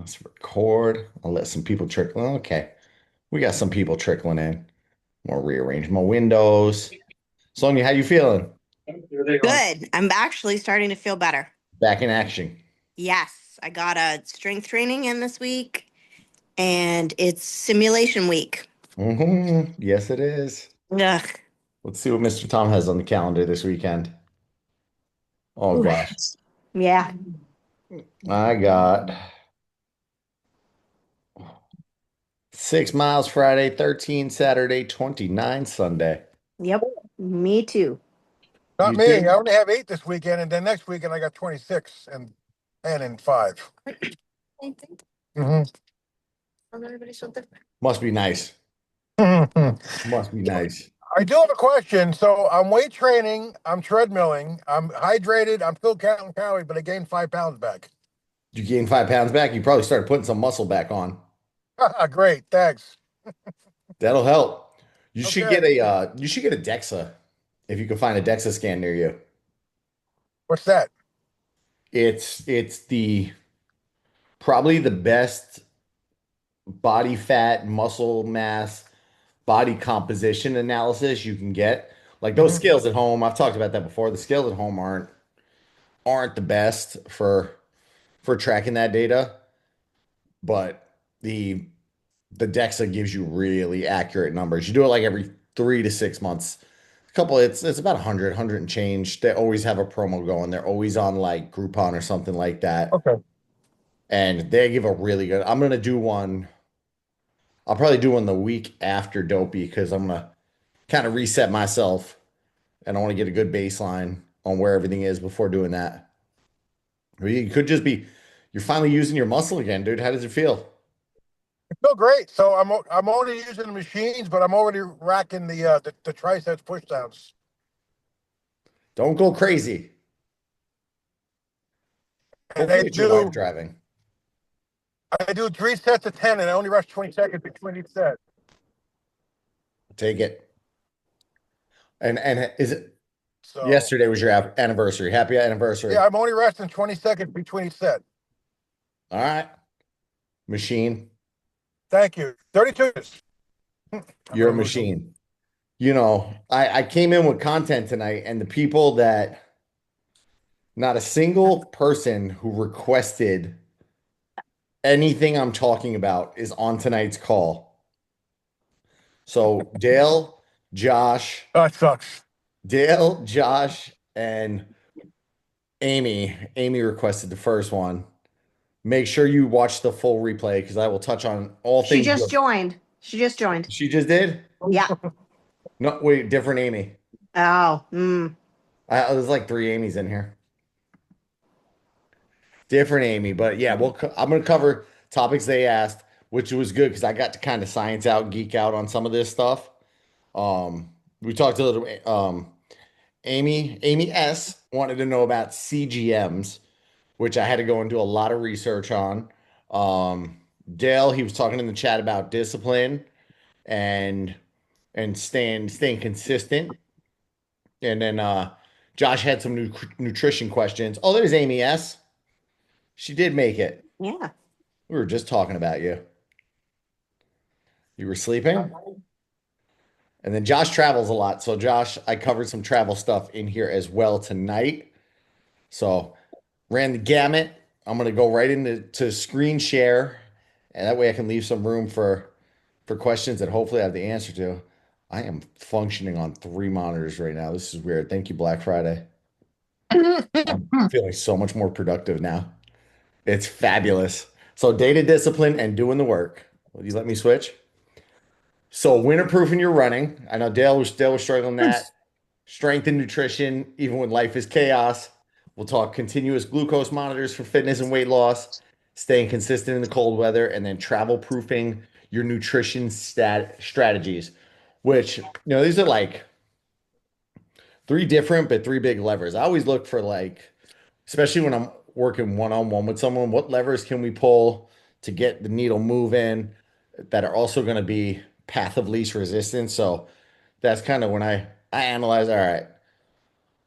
Let's record. I'll let some people trickle. Okay. We got some people trickling in. We'll rearrange my windows. Sonia, how you feeling? Good. I'm actually starting to feel better. Back in action. Yes, I got a strength training in this week, and it's simulation week. Yes, it is. Ugh. Let's see what Mr. Tom has on the calendar this weekend. Oh gosh. Oof. Yeah. I got 6 miles Friday, 13 Saturday, 29 Sunday. Yep. Me too. Not You me. too? I only have 8 this weekend, and then next weekend I got 26 and in 5. Hmm. Must be nice. I Must be nice. do have a question. So I'm weight training, I'm treadmilling, I'm hydrated, I'm still counting calories, but I gained 5 pounds back. You gained 5 pounds back. You probably started putting some muscle back on. Great, thanks. That'll help. Okay, You should get a DEXA if you can find a DEXA scan near you. what's that? It's the probably the best body fat, muscle mass, body composition analysis you can get. Like those Hmm. scales at home, I've talked about that before. The scales at home aren't the best for tracking that data, but the DEXA gives you really accurate numbers. You do it like every 3 to 6 months. It's about 100 and change. They always have a promo going. They're always on like Groupon or something like that. Okay. And they give a really good. I'm gonna do one. I'll probably do one the week after Dopey because I'm gonna kind of reset myself and I want to get a good baseline on where everything is before doing that. Or you could just be you're finally using your muscle again, dude. How does it feel? I feel great. So I'm only using the machines, but I'm already racking the triceps pushdowns. Don't go crazy. And I Hopefully it's your wife do driving. I do 3 sets of 10, and I only rest 20 seconds between each set. Take it. And is it So yesterday was your anniversary? Happy yeah, anniversary. I'm only resting 20 seconds between each set. All right, machine. Thank you. 32 minutes. I'm You're a gonna lose them. machine. I came in with content tonight, and the people that not a single person who requested anything I'm talking about is on tonight's call. So That sucks. Josh, and Amy. Amy requested the first one. Make sure you watch the full replay because I will touch on all She things. just joined. She just joined. She just did? Yeah. No, wait, different Amy. Oh, There's like three Amy's in here. Different Amy, but yeah, I'm gonna cover topics they asked, which was good because I got to kind of science out, geek out on some of this stuff. We talked a little. Amy S wanted to know about CGMs, which I had to go and do a lot of research on. Dale, he was talking in the chat about discipline and staying consistent. And then Josh had some nutrition questions. Oh, there's Amy S. She did make it. yeah. We were just talking about you. You were sleeping? And then Josh travels a lot. So, Josh, I covered some travel stuff in here as well tonight. So, ran the gamut. I'm going to go right into screen share. And that way I can leave some room for questions that hopefully I have the answer to. I am functioning on three monitors right now. This is weird. Thank you, Black Friday. I'm feeling so much more productive now. It's fabulous. So, data discipline and doing the work. Will you let me switch? So winterproofing your running. I know Dale was struggling that. Strength and nutrition, even when life is chaos. We'll talk continuous glucose monitors for fitness and weight loss, staying consistent in the cold weather, and then travel proofing your nutrition strategies, which these are like three different but three big levers. I always look for like, especially when I'm working one on one with someone, what levers can we pull to get the needle moving that are also going to be path of least resistance. So that's kind of when I analyze, all right,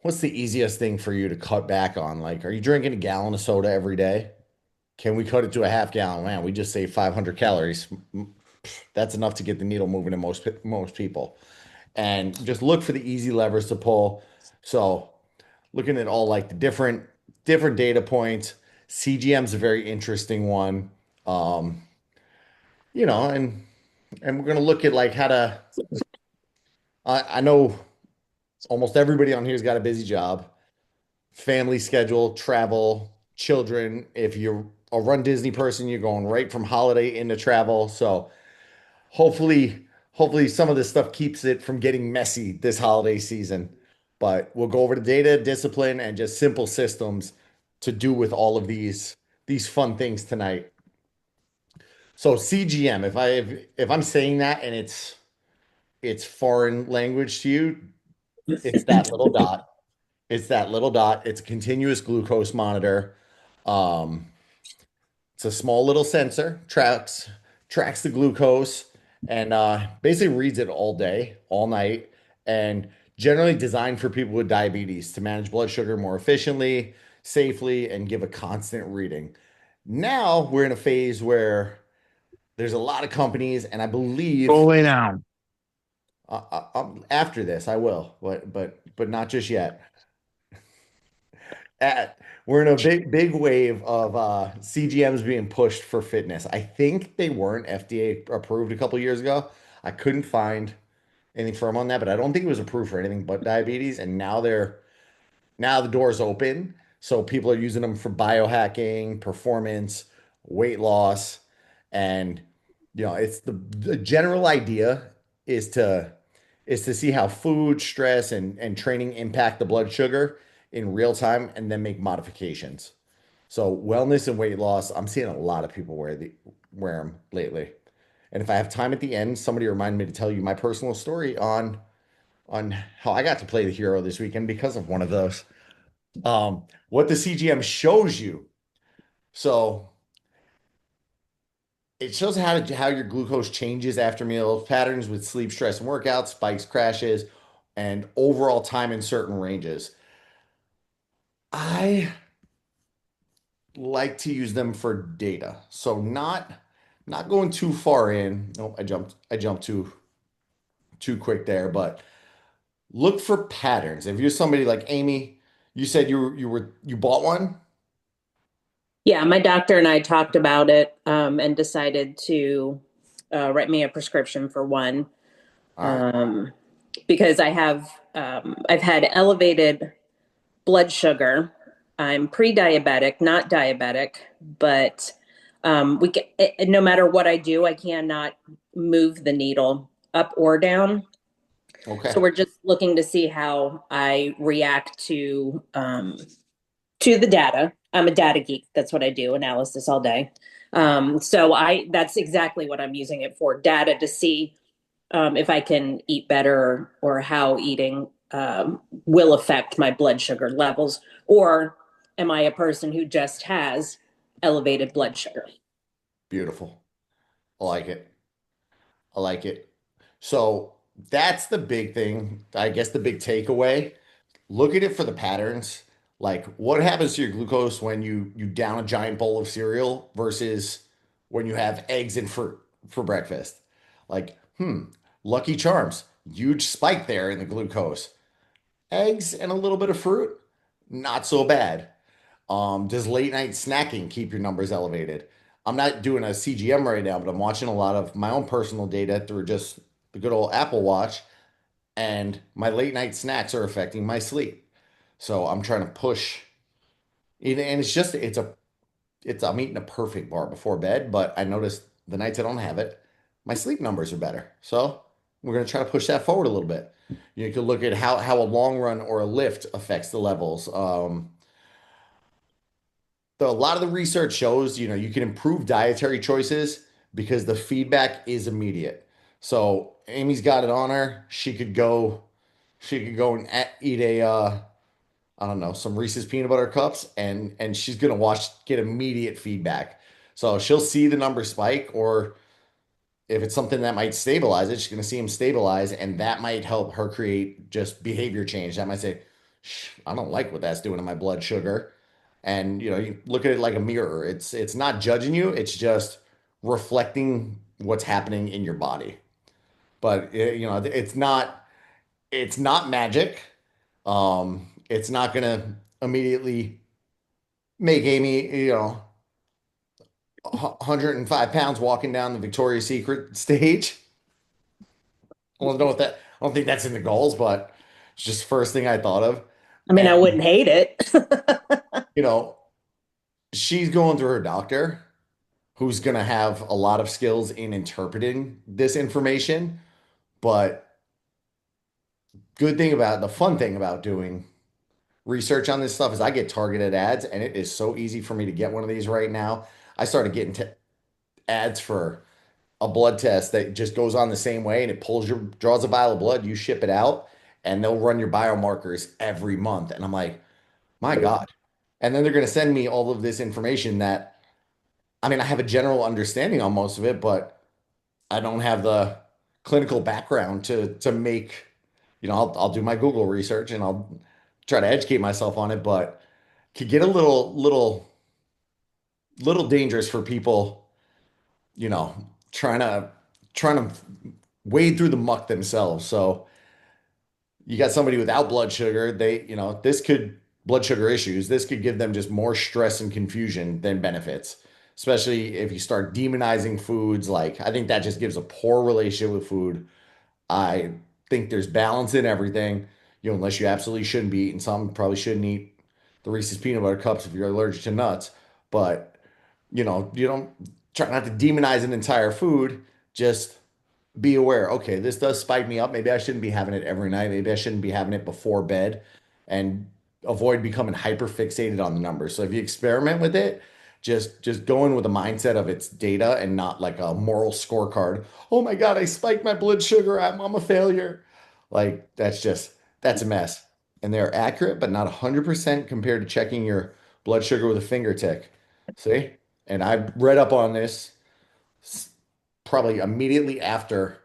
what's the easiest thing for you to cut back on? Like, are you drinking a gallon of soda every day? Can we cut it to a half gallon? Man, we just save 500 calories. That's enough to get the needle moving in most people. And just look for the easy levers to pull. So looking at all like the different data points. CGM is a very interesting one. Um, you know, and we're gonna look at like how to. I know almost everybody on here's got a busy job, family schedule, travel, children. If you're a Run Disney person, you're going right from holiday into travel. So hopefully some of this stuff keeps it from getting messy this holiday season. But we'll go over the data, discipline, and just simple systems to do with all of these fun things tonight. So CGM, if I'm saying that and it's foreign language to you, it's that little dot. It's that little dot. It's a continuous glucose monitor. Um, it's a small little sensor, tracks the glucose, and basically reads it all day, all night, and generally designed for people with diabetes to manage blood sugar more efficiently, safely, and give a constant reading. Now we're in a phase where there's a lot of companies, and I Go believe lay down. after this I will, but not just yet. At, we're in a big wave of CGMs being pushed for fitness. I think they weren't FDA approved a couple years ago. I couldn't find anything firm on that, but I don't think it was approved for anything but diabetes. And now the door's open, so people are using them for biohacking, performance, weight loss, and it's the general idea is to see how food, stress, and training impact the blood sugar in real time, and then make modifications. So wellness and weight loss, I'm seeing a lot of people wear them lately. And if I have time at the end, somebody remind me to tell you my personal story on how I got to play the hero this weekend because of one of those. What the CGM shows you. So it shows how your glucose changes after meals, patterns with sleep, stress, and workouts, spikes, crashes, and overall time in certain ranges. I like to use them for data. So not going too far in. Nope, I jumped too quick there, but look for patterns. If you're somebody like Amy, you said you bought one? Yeah, my doctor and I talked about it and decided to write me a prescription for one All right. um, because I've had elevated blood sugar. I'm pre-diabetic, not diabetic, but no matter what I do, I cannot move the needle up or down. So Okay. we're just looking to see how I react to the data. I'm a data geek. That's what I do, analysis all day. So that's exactly what I'm using it for, data to see if I can eat better or how eating will affect my blood sugar levels, or am I a person who just has elevated blood sugar? Beautiful. I like it. I like it. So that's the big thing. I guess the big takeaway. Look at it for the patterns. Like what happens to your glucose when you down a giant bowl of cereal versus when you have eggs and fruit for breakfast. Like, Lucky Charms, huge spike there in the glucose. Eggs and a little bit of fruit, not so bad. Does late night snacking keep your numbers elevated? I'm not doing a CGM right now, but I'm watching a lot of my own personal data through just the good old Apple Watch, and my late night snacks are affecting my sleep. So I'm trying to push, and it's I'm eating a perfect bar before bed, but I noticed the nights I don't have it, my sleep numbers are better. So we're gonna try to push that forward a little bit. You can look at how a long run or a lift affects the levels. A lot of the research shows, you can improve dietary choices because the feedback is immediate. So Amy's got it on her. She could go and eat I don't know, some Reese's peanut butter cups, and she's gonna get immediate feedback. So she'll see the number spike, or if it's something that might stabilize it, she's gonna see him stabilize, and that might help her create just behavior change. That might say, I don't like what that's doing to my blood sugar. And you look at it like a mirror. It's not judging you, it's just reflecting what's happening in your body. But it's not magic. It's not gonna immediately make Amy, 105 pounds walking down the Victoria's Secret stage. I don't know what that. I don't think that's in the goals, but it's just the first thing I thought of. I mean, And I wouldn't hate it. you know, she's going through her doctor, who's gonna have a lot of skills in interpreting this information. But the fun thing about doing research on this stuff is I get targeted ads, and it is so easy for me to get one of these right now. I started getting ads for a blood test that just goes on the same way, and it draws a vial of blood, you ship it out, and they'll run your biomarkers every month. And I'm like, my God. And then they're going to send me all of this information that, I mean, I have a general understanding on most of it, but I don't have the clinical background to make, I'll do my Google research and I'll try to educate myself on it, but could get a little dangerous for people, you know, trying to trying to wade through the muck themselves. So you got somebody without blood sugar, blood sugar issues, this could give them just more stress and confusion than benefits, especially if you start demonizing foods. Like, I think that just gives a poor relationship with food. I think there's balance in everything, unless you absolutely shouldn't be eating some, probably shouldn't eat the Reese's peanut butter cups if you're allergic to nuts. But, you don't try not to demonize an entire food. Just be aware, okay, this does spike me up. Maybe I shouldn't be having it every night. Maybe I shouldn't be having it before bed, and avoid becoming hyper fixated on the numbers. So if you experiment with it, just go in with a mindset of it's data and not like a moral scorecard. Oh my God, I spiked my blood sugar. I'm a failure. Like, that's a mess. And they're accurate, but not 100% compared to checking your blood sugar with a finger tick. See? And I read up on this probably immediately after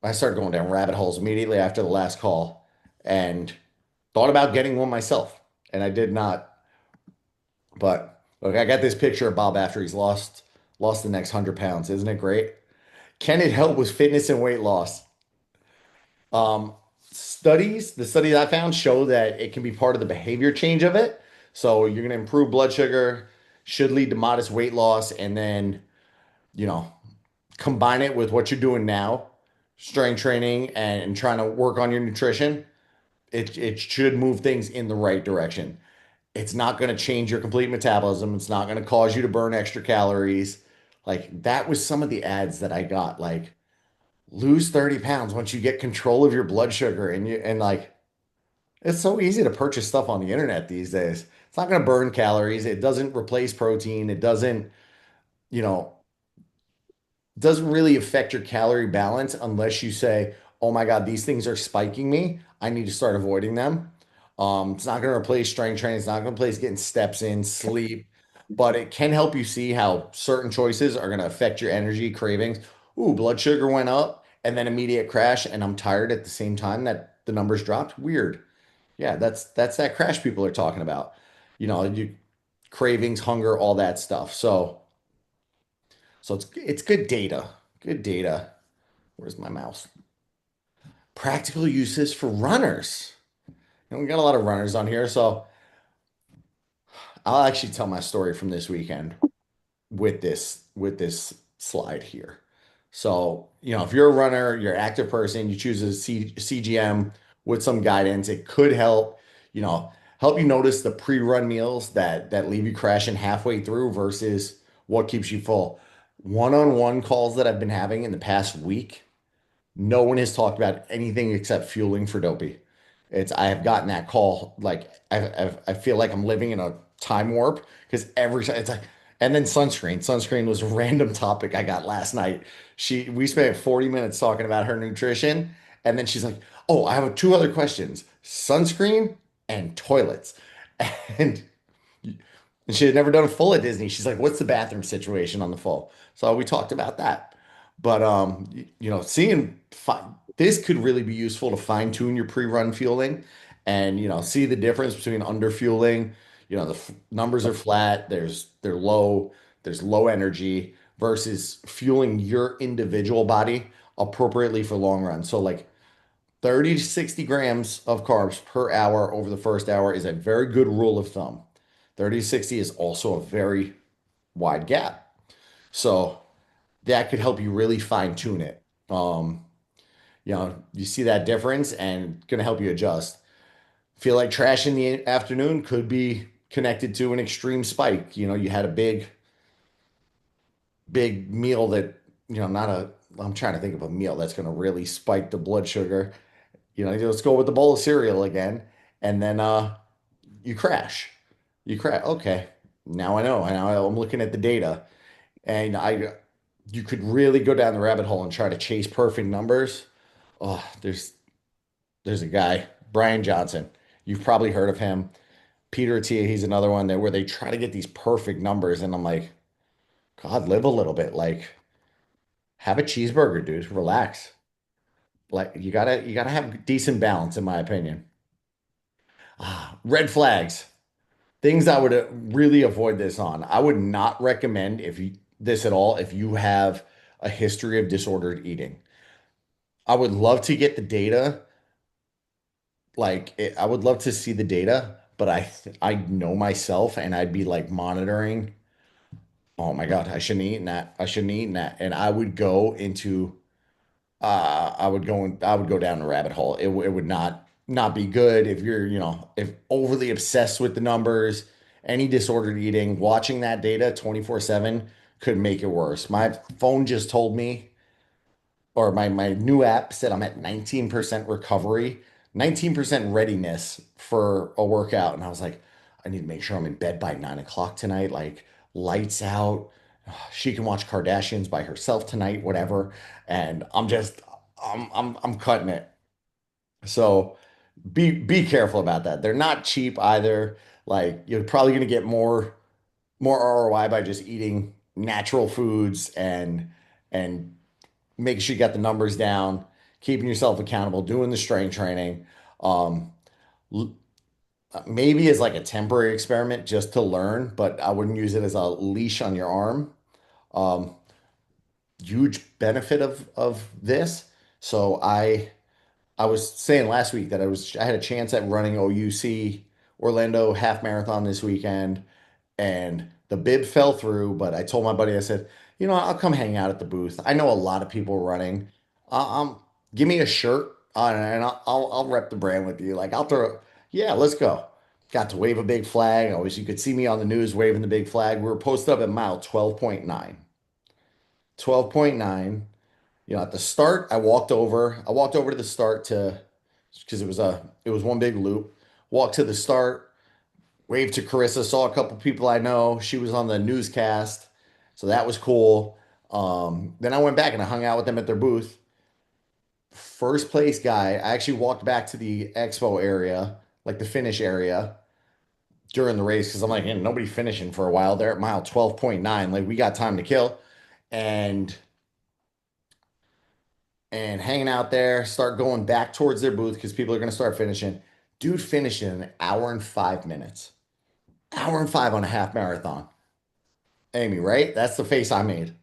I started going down rabbit holes immediately after the last call, and thought about getting one myself. And I did not. But look, I got this picture of Bob after he's lost the next 100 pounds. Isn't it great? Can it help with fitness and weight loss? Um, the studies I found show that it can be part of the behavior change of it. So you're going to improve blood sugar, should lead to modest weight loss, and then, you know, combine it with what you're doing now, strength training and trying to work on your nutrition. It should move things in the right direction. It's not going to change your complete metabolism. It's not going to cause you to burn extra calories. Like, that was some of the ads that I got. Like, lose 30 pounds once you get control of your blood sugar. And like, it's so easy to purchase stuff on the internet these days. It's not going to burn calories. It doesn't replace protein. It you know, doesn't really affect your calorie balance unless you say, oh my God, these things are spiking me. I need to start avoiding them. It's not going to replace strength training. It's not going to replace getting steps in, sleep, but it can help you see how certain choices are going to affect your energy cravings. Ooh, blood sugar went up and then immediate crash, and I'm tired at the same time that the numbers dropped. Weird. Yeah, that's that crash people are talking about. You cravings, hunger, all that stuff. So it's good data. Good data. Where's my mouse? Practical uses for runners. We got a lot of runners on here, so I'll actually tell my story from this weekend with this slide here. So, if you're a runner, you're an active person, you choose a CGM with some guidance, it could you know, help you notice the pre-run meals that leave you crashing halfway through versus what keeps you full. One-on-one calls that I've been having in the past week, no one has talked about anything except fueling for dopey. I have gotten that call, like, I feel like I'm living in a time warp because every time it's like, and then sunscreen. Sunscreen was a random topic I got last night. We spent 40 minutes talking about her nutrition, and then she's like, "Oh, I have two other questions: sunscreen and toilets." And and she had never done a full at Disney. She's like, "What's the bathroom situation on the full?" So we talked about that. But this could really be useful to fine tune your pre-run fueling, and see the difference between under fueling, The numbers are flat. They're low. There's low energy versus fueling your individual body appropriately for long run. So like 30 to 60 grams of carbs per hour over the first hour is a very good rule of thumb. 30 to 60 is also a very wide gap. So that could help you really fine tune it. You see that difference and going to help you adjust. Feel like trash in the afternoon could be connected to an extreme spike. You had a big meal that, not a, I'm trying to think of a meal that's going to really spike the blood sugar. Let's go with the bowl of cereal again. And then you crash. You crash. Okay. Now I know. Now I'm looking at the data. And you could really go down the rabbit hole and try to chase perfect numbers. Oh, there's a guy, Brian Johnson. You've probably heard of him. Peter Attia, he's another one there where they try to get these perfect numbers, and I'm like, God, live a little bit. Like, have a cheeseburger, dude. Relax. Like, you gotta have decent balance, in my opinion. Red flags. Things I would really avoid this on. I would not recommend this at all if you have a history of disordered eating. I would love to get the data. I would love to see the data, but I know myself and I'd be like monitoring. Oh my God, I shouldn't have eaten that. I shouldn't have eaten that. And I would go down the rabbit hole. It would not be good if you're, if overly obsessed with the numbers, any disordered eating, watching that data 24/7 could make it worse. My phone just told me, or my new app said I'm at 19% recovery, 19% readiness for a workout. And I was like, I need to make sure I'm in bed by 9 o'clock tonight, like lights out. She can watch Kardashians by herself tonight, whatever. And I'm cutting it. So be careful about that. They're not cheap either. Like you're probably gonna get more ROI by just eating natural foods and making sure you got the numbers down, keeping yourself accountable, doing the strength training. Um, Maybe as like a temporary experiment just to learn, but I wouldn't use it as a leash on your arm. Um, Huge benefit of this. So I was saying last week that I had a chance at running OUC Orlando half marathon this weekend, and the bib fell through. But I told my buddy, I said, I'll come hang out at the booth. I know a lot of people running. Give me a shirt and I'll rep the brand with you. Like I'll throw, yeah, let's go. Got to wave a big flag. Always, you could see me on the news waving the big flag. We were posted up at mile 12.9. 12.9. At the start, I walked over to the start to because it was one big loop. Walked to the start, waved to Carissa, saw a couple people I know. She was on the newscast, so that was cool. Then I went back and I hung out with them at their booth. First place guy, I actually walked back to the expo area, like the finish area during the race because I'm like, nobody finishing for a while. They're at mile 12.9. Like we got time to kill. And hanging out there, start going back towards their booth because people are going to start finishing. Dude finished in an hour and 5 minutes. Hour and five on a half marathon. Amy, right? That's the face I made.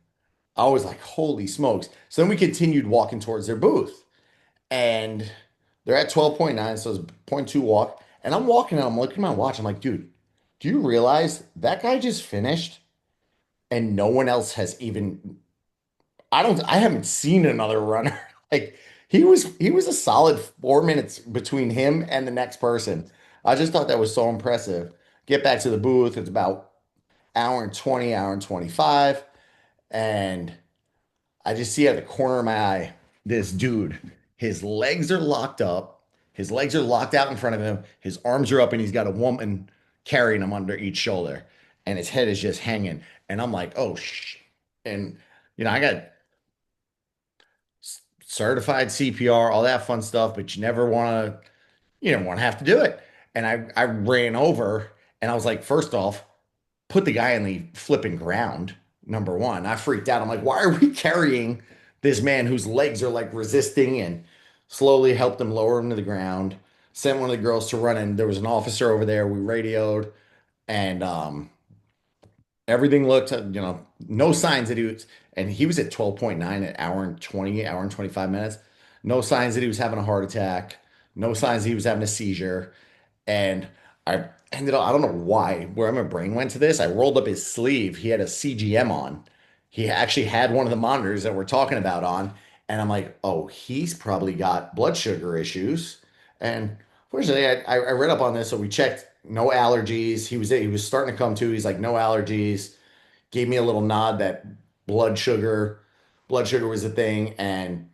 I was like, holy smokes. So then we continued walking towards their booth. And they're at 12.9, so it's zero point 0.2 walk. And I'm walking and I'm looking at my watch. I'm like, dude, do you realize that guy just finished and no one else has even I haven't seen another runner. Like he was a solid 4 minutes between him and the next person. I just thought that was so impressive. Get back to the booth. It's about hour and 20, hour and 25. And I just see at the corner of my eye this dude. His legs are locked up. His legs are locked out in front of him. His arms are up, and he's got a woman carrying him under each shoulder. And his head is just hanging. And I'm like, oh, and I got certified CPR, all that fun stuff, but you don't want to have to do it. And I ran over and I was like, first off, put the guy in the flipping ground. Number one, I freaked out. I'm like, why are we carrying this man whose legs are like resisting and slowly helped him lower him to the ground. Sent one of the girls to run in. There was an officer over there. We radioed. and everything looked, no signs that he was, and he was at 12.9 an hour and 20, hour and 25 minutes. No signs that he was having a heart attack. No signs that he was having a seizure. And I ended up, I don't know why, where my brain went to this. I rolled up his sleeve. He had a CGM on. He actually had one of the monitors that we're talking about on. And I'm like, oh, he's probably got blood sugar issues. And fortunately, I read up on this. So we checked no allergies. He was starting to come to. He's like, no allergies. Gave me a little nod that blood sugar, blood sugar was a thing. And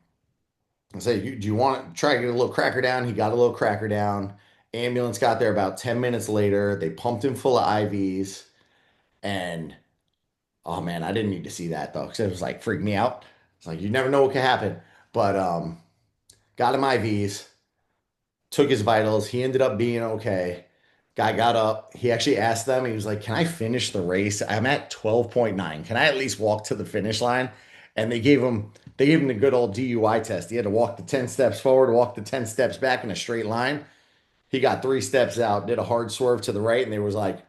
I said, do you want to try to get a little cracker down? He got a little cracker down. Ambulance got there about 10 minutes later. They pumped him full of IVs. And oh man, I didn't need to see that though, because it was like freaked me out. It's like you never know what could happen. But got him IVs, took his vitals. He ended up being okay. Guy got up. He actually asked them, he was like, can I finish the race? I'm at 12.9. Can I at least walk to the finish line? And they gave him the good old DUI test. He had to walk the 10 steps forward, walk the 10 steps back in a straight line. He got 3 steps out, did a hard swerve to the right, and they was like,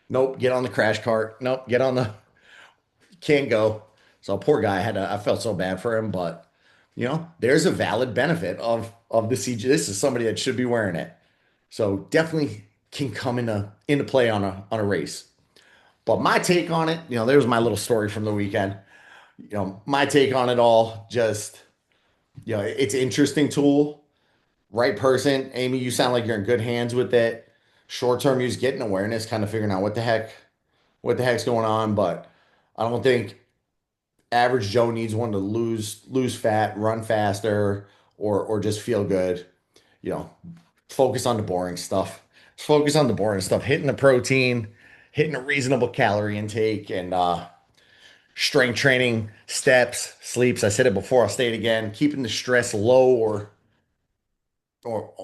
nope, get on the crash cart. Nope, get on the can't go. So poor guy I felt so bad for him, but there's a valid benefit of the CG. This is somebody that should be wearing it. So definitely can come into play on a race. But my take on it, there's my little story from the weekend. My take on it all, just it's an interesting tool. Right person. Amy, you sound like you're in good hands with it. Short term use, getting awareness, kind of figuring out what the heck's going on. But I don't think average Joe needs one to lose fat, run faster, or just feel good. You know, focus on the boring stuff. Focus on the boring stuff, hitting the protein, hitting a reasonable calorie intake, and strength training, steps, sleeps. I said it before, I'll say it again. Keeping the stress low or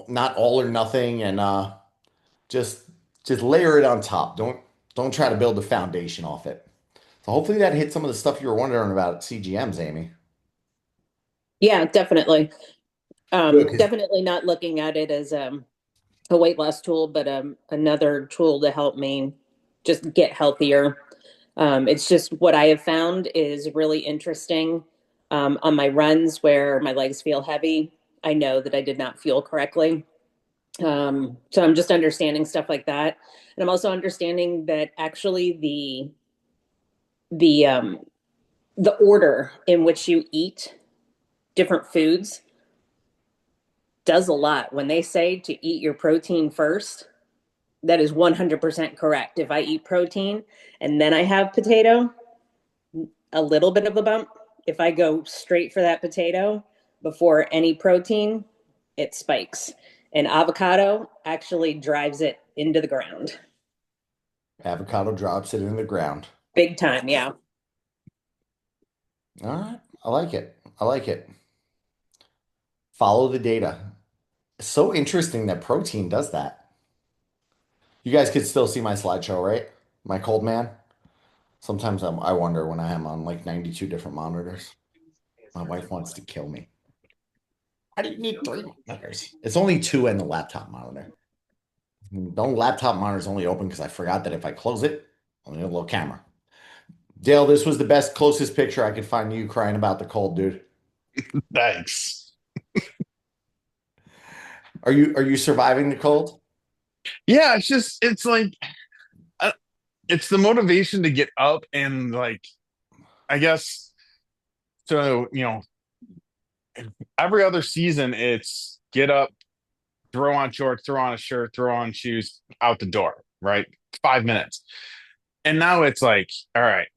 not all or nothing, and just just layer it on top. Don't try to build the foundation off it. So hopefully that hit some of the stuff you were wondering about CGMs, Amy. Yeah, definitely. Good, 'cause Definitely not looking at it as a weight loss tool, but another tool to help me just get healthier. It's just what I have found is really interesting on my runs where my legs feel heavy. I know that I did not fuel correctly. So I'm just understanding stuff like that. And I'm also understanding that actually the um, the order in which you eat different foods does a lot. When they say to eat your protein first, that is 100% correct. If I eat protein and then I have potato, a little bit of a bump. If I go straight for that potato before any protein, it spikes. And avocado actually drives it into the ground. avocado drops it in the ground. Big time, yeah. All right. I like it. I like it. Follow the data. It's so interesting that protein does that. You guys could still see my slideshow, right? My cold man. Sometimes I wonder when I am on like 92 different monitors. My wife wants to kill me. Why do you need three monitors? It's only two in the laptop monitor. The laptop monitor is only open because I forgot that if I close it, only a little camera. Dale, this was the best, closest picture I could find of you crying about the cold, dude. Thanks. Are you surviving the cold? Yeah, it's like uh, it's the motivation to get up and like I guess so, every other season it's get up, throw on shorts, throw on a shirt, throw on shoes, out the door, right? 5 minutes. And now it's like, all right,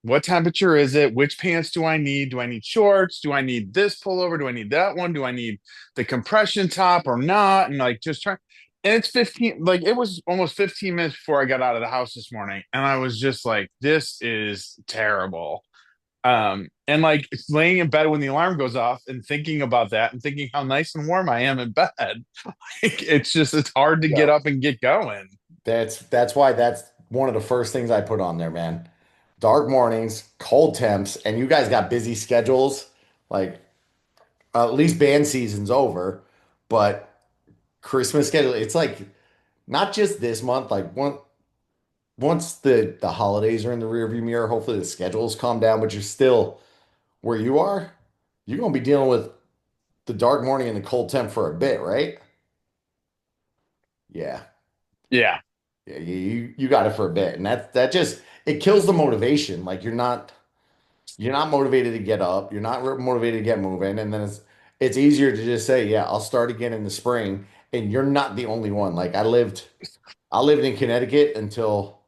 what temperature is it? Which pants do I need? Do I need shorts? Do I need this pullover? Do I need that one? Do I need the compression top or not? And like just try. And it's 15, like it was almost 15 minutes before I got out of the house this morning. And I was just like, this is terrible. And like laying in bed when the alarm goes off and thinking about that and thinking how nice and warm I am in bed. Like, it's hard to get Yeah. up and get going. That's why that's one of the first things I put on there, man. Dark mornings, cold temps, and you guys got busy schedules. Like at least band season's over, but Christmas schedule, it's like not just this month, like one. once the holidays are in the rearview mirror, hopefully the schedules calm down, but you're still where you are, you're gonna be dealing with the dark morning and the cold temp for a bit, right? Yeah. Yeah. Yeah, you got it for a bit. And that just it kills the motivation. Like you're not motivated to get up, you're not motivated to get moving, and then it's easier to just say, yeah, I'll start again in the spring. And you're not the only one. Like I lived in Connecticut until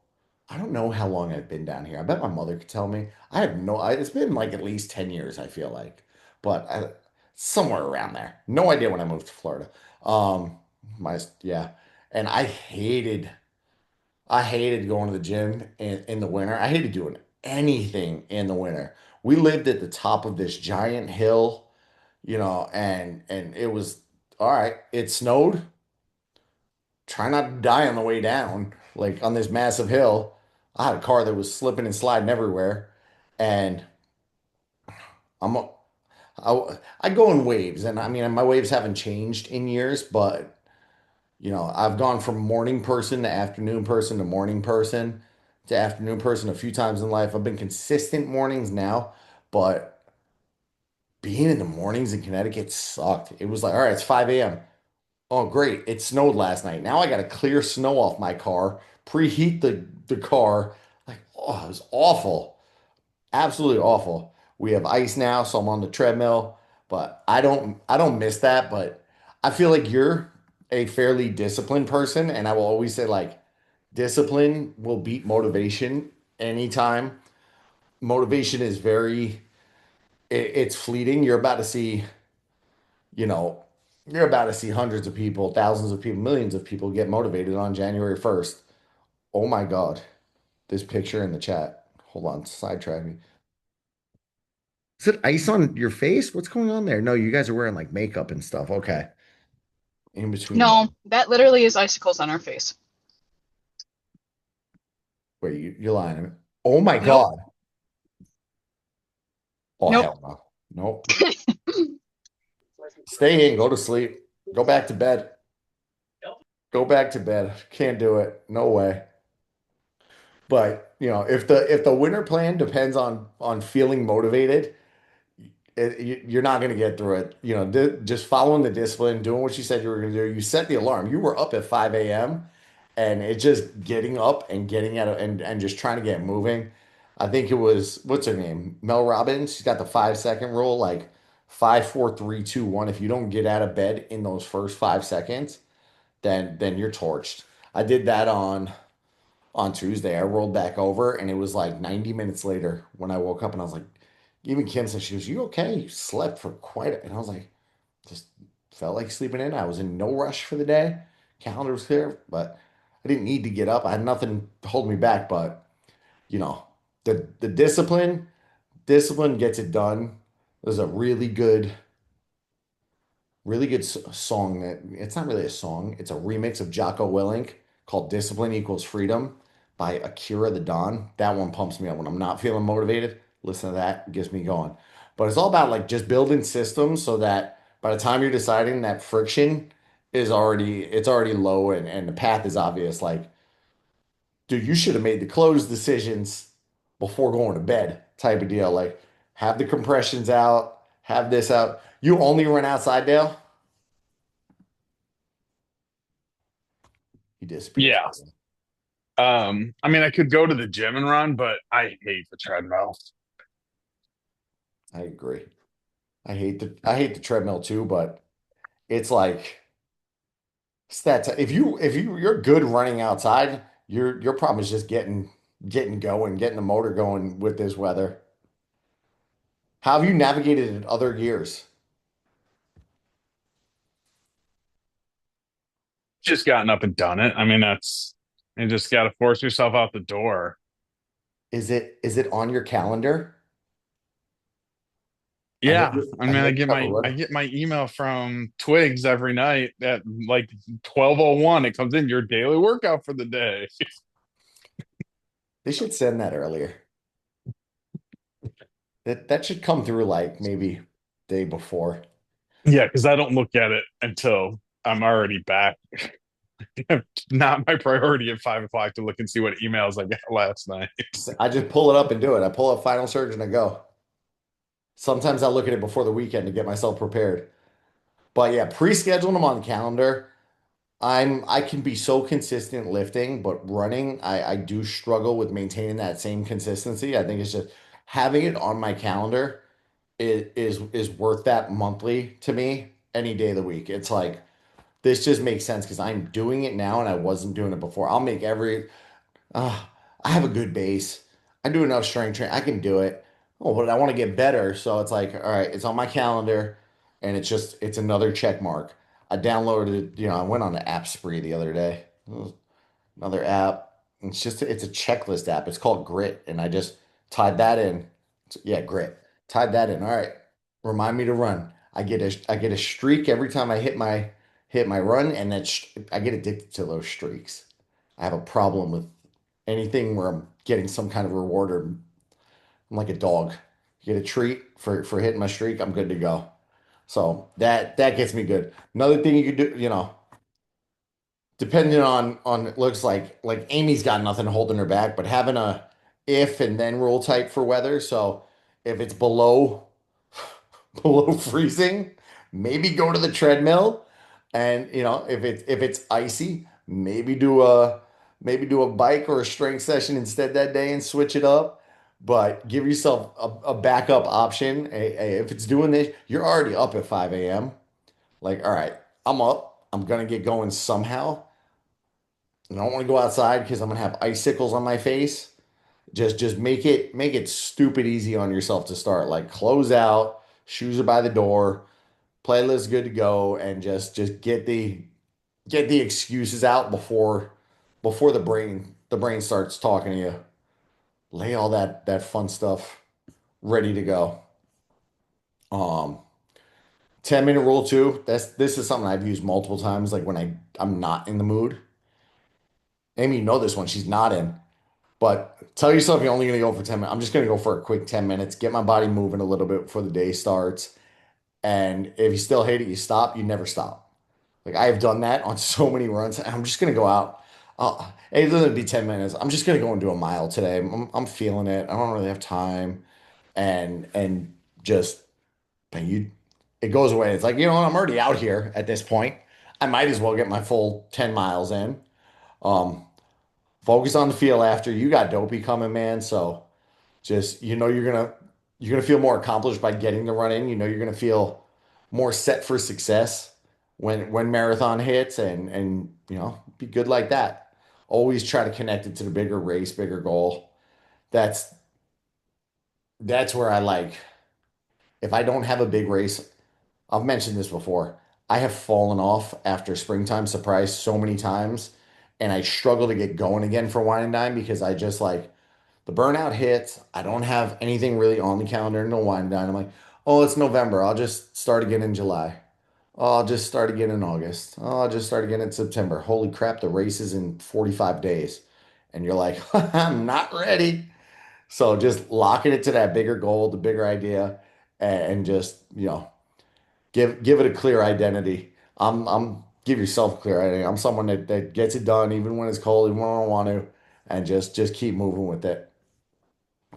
I don't know how long I've been down here. I bet my mother could tell me. I have no, it's been like at least 10 years, I feel like, but somewhere around there. No idea when I moved to Florida. Um, yeah. And I hated going to the gym in the winter. I hated doing anything in the winter. We lived at the top of this giant hill, and it was all right. It snowed. Try not to die on the way down, like on this massive hill. I had a car that was slipping and sliding everywhere, and I'm a- I go in waves, and I mean my waves haven't changed in years, but I've gone from morning person to afternoon person to morning person to afternoon person a few times in life. I've been consistent mornings now, but being in the mornings in Connecticut sucked. It was like, all right, it's 5 a.m. Oh, great. It snowed last night. Now I got to clear snow off my car, preheat the car. Like, oh, it was awful. Absolutely awful. We have ice now, so I'm on the treadmill, but I don't miss that, but I feel like you're a fairly disciplined person, and I will always say like discipline will beat motivation anytime. Motivation is it's fleeting. You know, you're about to see hundreds of people, thousands of people, millions of people get motivated on January 1st. Oh my God, this picture in the chat. Hold on, sidetrack me. Is it ice on your face? What's going on there? No, you guys are wearing like makeup and stuff. Okay. In between that. No, that literally is icicles on our face. Wait, you're lying. Oh my Nope. God. Oh, Nope. hell no. Nope. Stay in, go to sleep. Go back to bed. Go back to bed. Can't do it. No way. But, if the winter plan depends on feeling motivated, you're not going to get through it. Just following the discipline, doing what you said you were going to do. You set the alarm. You were up at 5 a.m. and it's just getting up and getting out of and just trying to get moving. I think it was what's her name? Mel Robbins. She's got the 5 second rule, like 5, 4, 3, 2, 1. If you don't get out of bed in those first 5 seconds, then you're torched. I did that on Tuesday. I rolled back over and it was like 90 minutes later when I woke up and I was like, even Kim said, she goes, "You okay? You slept for quite a," and I was like, just felt like sleeping in. I was in no rush for the day. Calendar was clear, but I didn't need to get up. I had nothing to hold me back, but you know, the discipline gets it done. There's a really good song that it's not really a song, it's a remix of Jocko Willink called Discipline Equals Freedom by Akira the Don. That one pumps me up when I'm not feeling motivated. Listen to that, it gets me going. But it's all about like just building systems so that by the time you're deciding that friction it's already low and the path is obvious. Like, dude, you should have made the clothes decisions before going to bed type of deal. Like, have the compressions out, have this out. You only run outside, Dale? He disappears. Yeah. I mean, I could go to the gym and run, but I hate the treadmill. I agree. I hate the treadmill too, but it's like stats. If you're good running outside, your problem is just getting going, getting the motor going with this weather. How have you navigated it other years? Just gotten up and done it. I mean, you just got to force yourself out the door. Is it on your calendar? Yeah, I I mean, hit cover I runner. get my email from Twigs every night at like 12:01. It comes in your daily workout for the day. They should send that earlier. That should come through like maybe day before. Yeah, because I don't look at it until I'm already back. not my priority at 5 o'clock to look and see what emails I got last night. I just pull it up and do it. I pull up Final Surge and I go. Sometimes I look at it before the weekend to get myself prepared. But yeah, pre-scheduling them on the calendar. I can be so consistent lifting, but running, I do struggle with maintaining that same consistency. I think it's just having it on my calendar is worth that monthly to me any day of the week. It's like this just makes sense because I'm doing it now and I wasn't doing it before. I'll make every uh, I have a good base. I do enough strength training. I can do it. Oh, but I want to get better. So it's like, all right, it's on my calendar and it's another check mark. I downloaded, I went on the app spree the other day. Another app. It's a checklist app. It's called Grit. And I just tied that in. Yeah, Grit. Tied that in. All right. Remind me to run. I get a streak every time I hit my run, and I get addicted to those streaks. I have a problem with anything where I'm getting some kind of reward or I'm like a dog. You get a treat for hitting my streak, I'm good to go. So that gets me good. Another thing you could do, depending on it looks like Amy's got nothing holding her back, but having a if and then rule type for weather. So if it's below freezing, maybe go to the treadmill. And if it's icy, maybe do a bike or a strength session instead that day and switch it up. But give yourself a backup option. If it's doing this, you're already up at 5 a.m. Like, all right, I'm up. I'm gonna get going somehow. And I don't want to go outside because I'm gonna have icicles on my face. Just make it stupid easy on yourself to start. Like close out, shoes are by the door, playlist good to go, and just get the excuses out before the brain starts talking to you. Lay all that fun stuff ready to go. Um, 10-minute rule too. This is something I've used multiple times, like when I'm not in the mood. Amy, you know this one, she's not in. But tell yourself you're only gonna go for 10 minutes. I'm just gonna go for a quick 10 minutes, get my body moving a little bit before the day starts. And if you still hate it, you stop, you never stop. Like I have done that on so many runs. I'm just gonna go out. It doesn't be 10 minutes. I'm just gonna go and do a mile today. I'm feeling it. I don't really have time. And just and you it goes away. It's like, I'm already out here at this point. I might as well get my full 10 miles in. Um, focus on the feel after. You got dopey coming, man. So just you're gonna feel more accomplished by getting the run in. You're gonna feel more set for success when marathon hits and be good like that. Always try to connect it to the bigger race, bigger goal. That's that's where I like if I don't have a big race, I've mentioned this before. I have fallen off after springtime surprise so many times, and I struggle to get going again for wine and dine because I just like the burnout hits. I don't have anything really on the calendar, no wine and dine. I'm like, oh, it's November. I'll just start again in July. Oh, I'll just start again in August. Oh, I'll just start again in September. Holy crap, the race is in 45 days. And you're like, I'm not ready. So just locking it to that bigger goal, the bigger idea, and just, give it a clear identity. I'm give yourself a clear identity. I'm someone that gets it done even when it's cold, even when I don't want to, and just keep moving with it.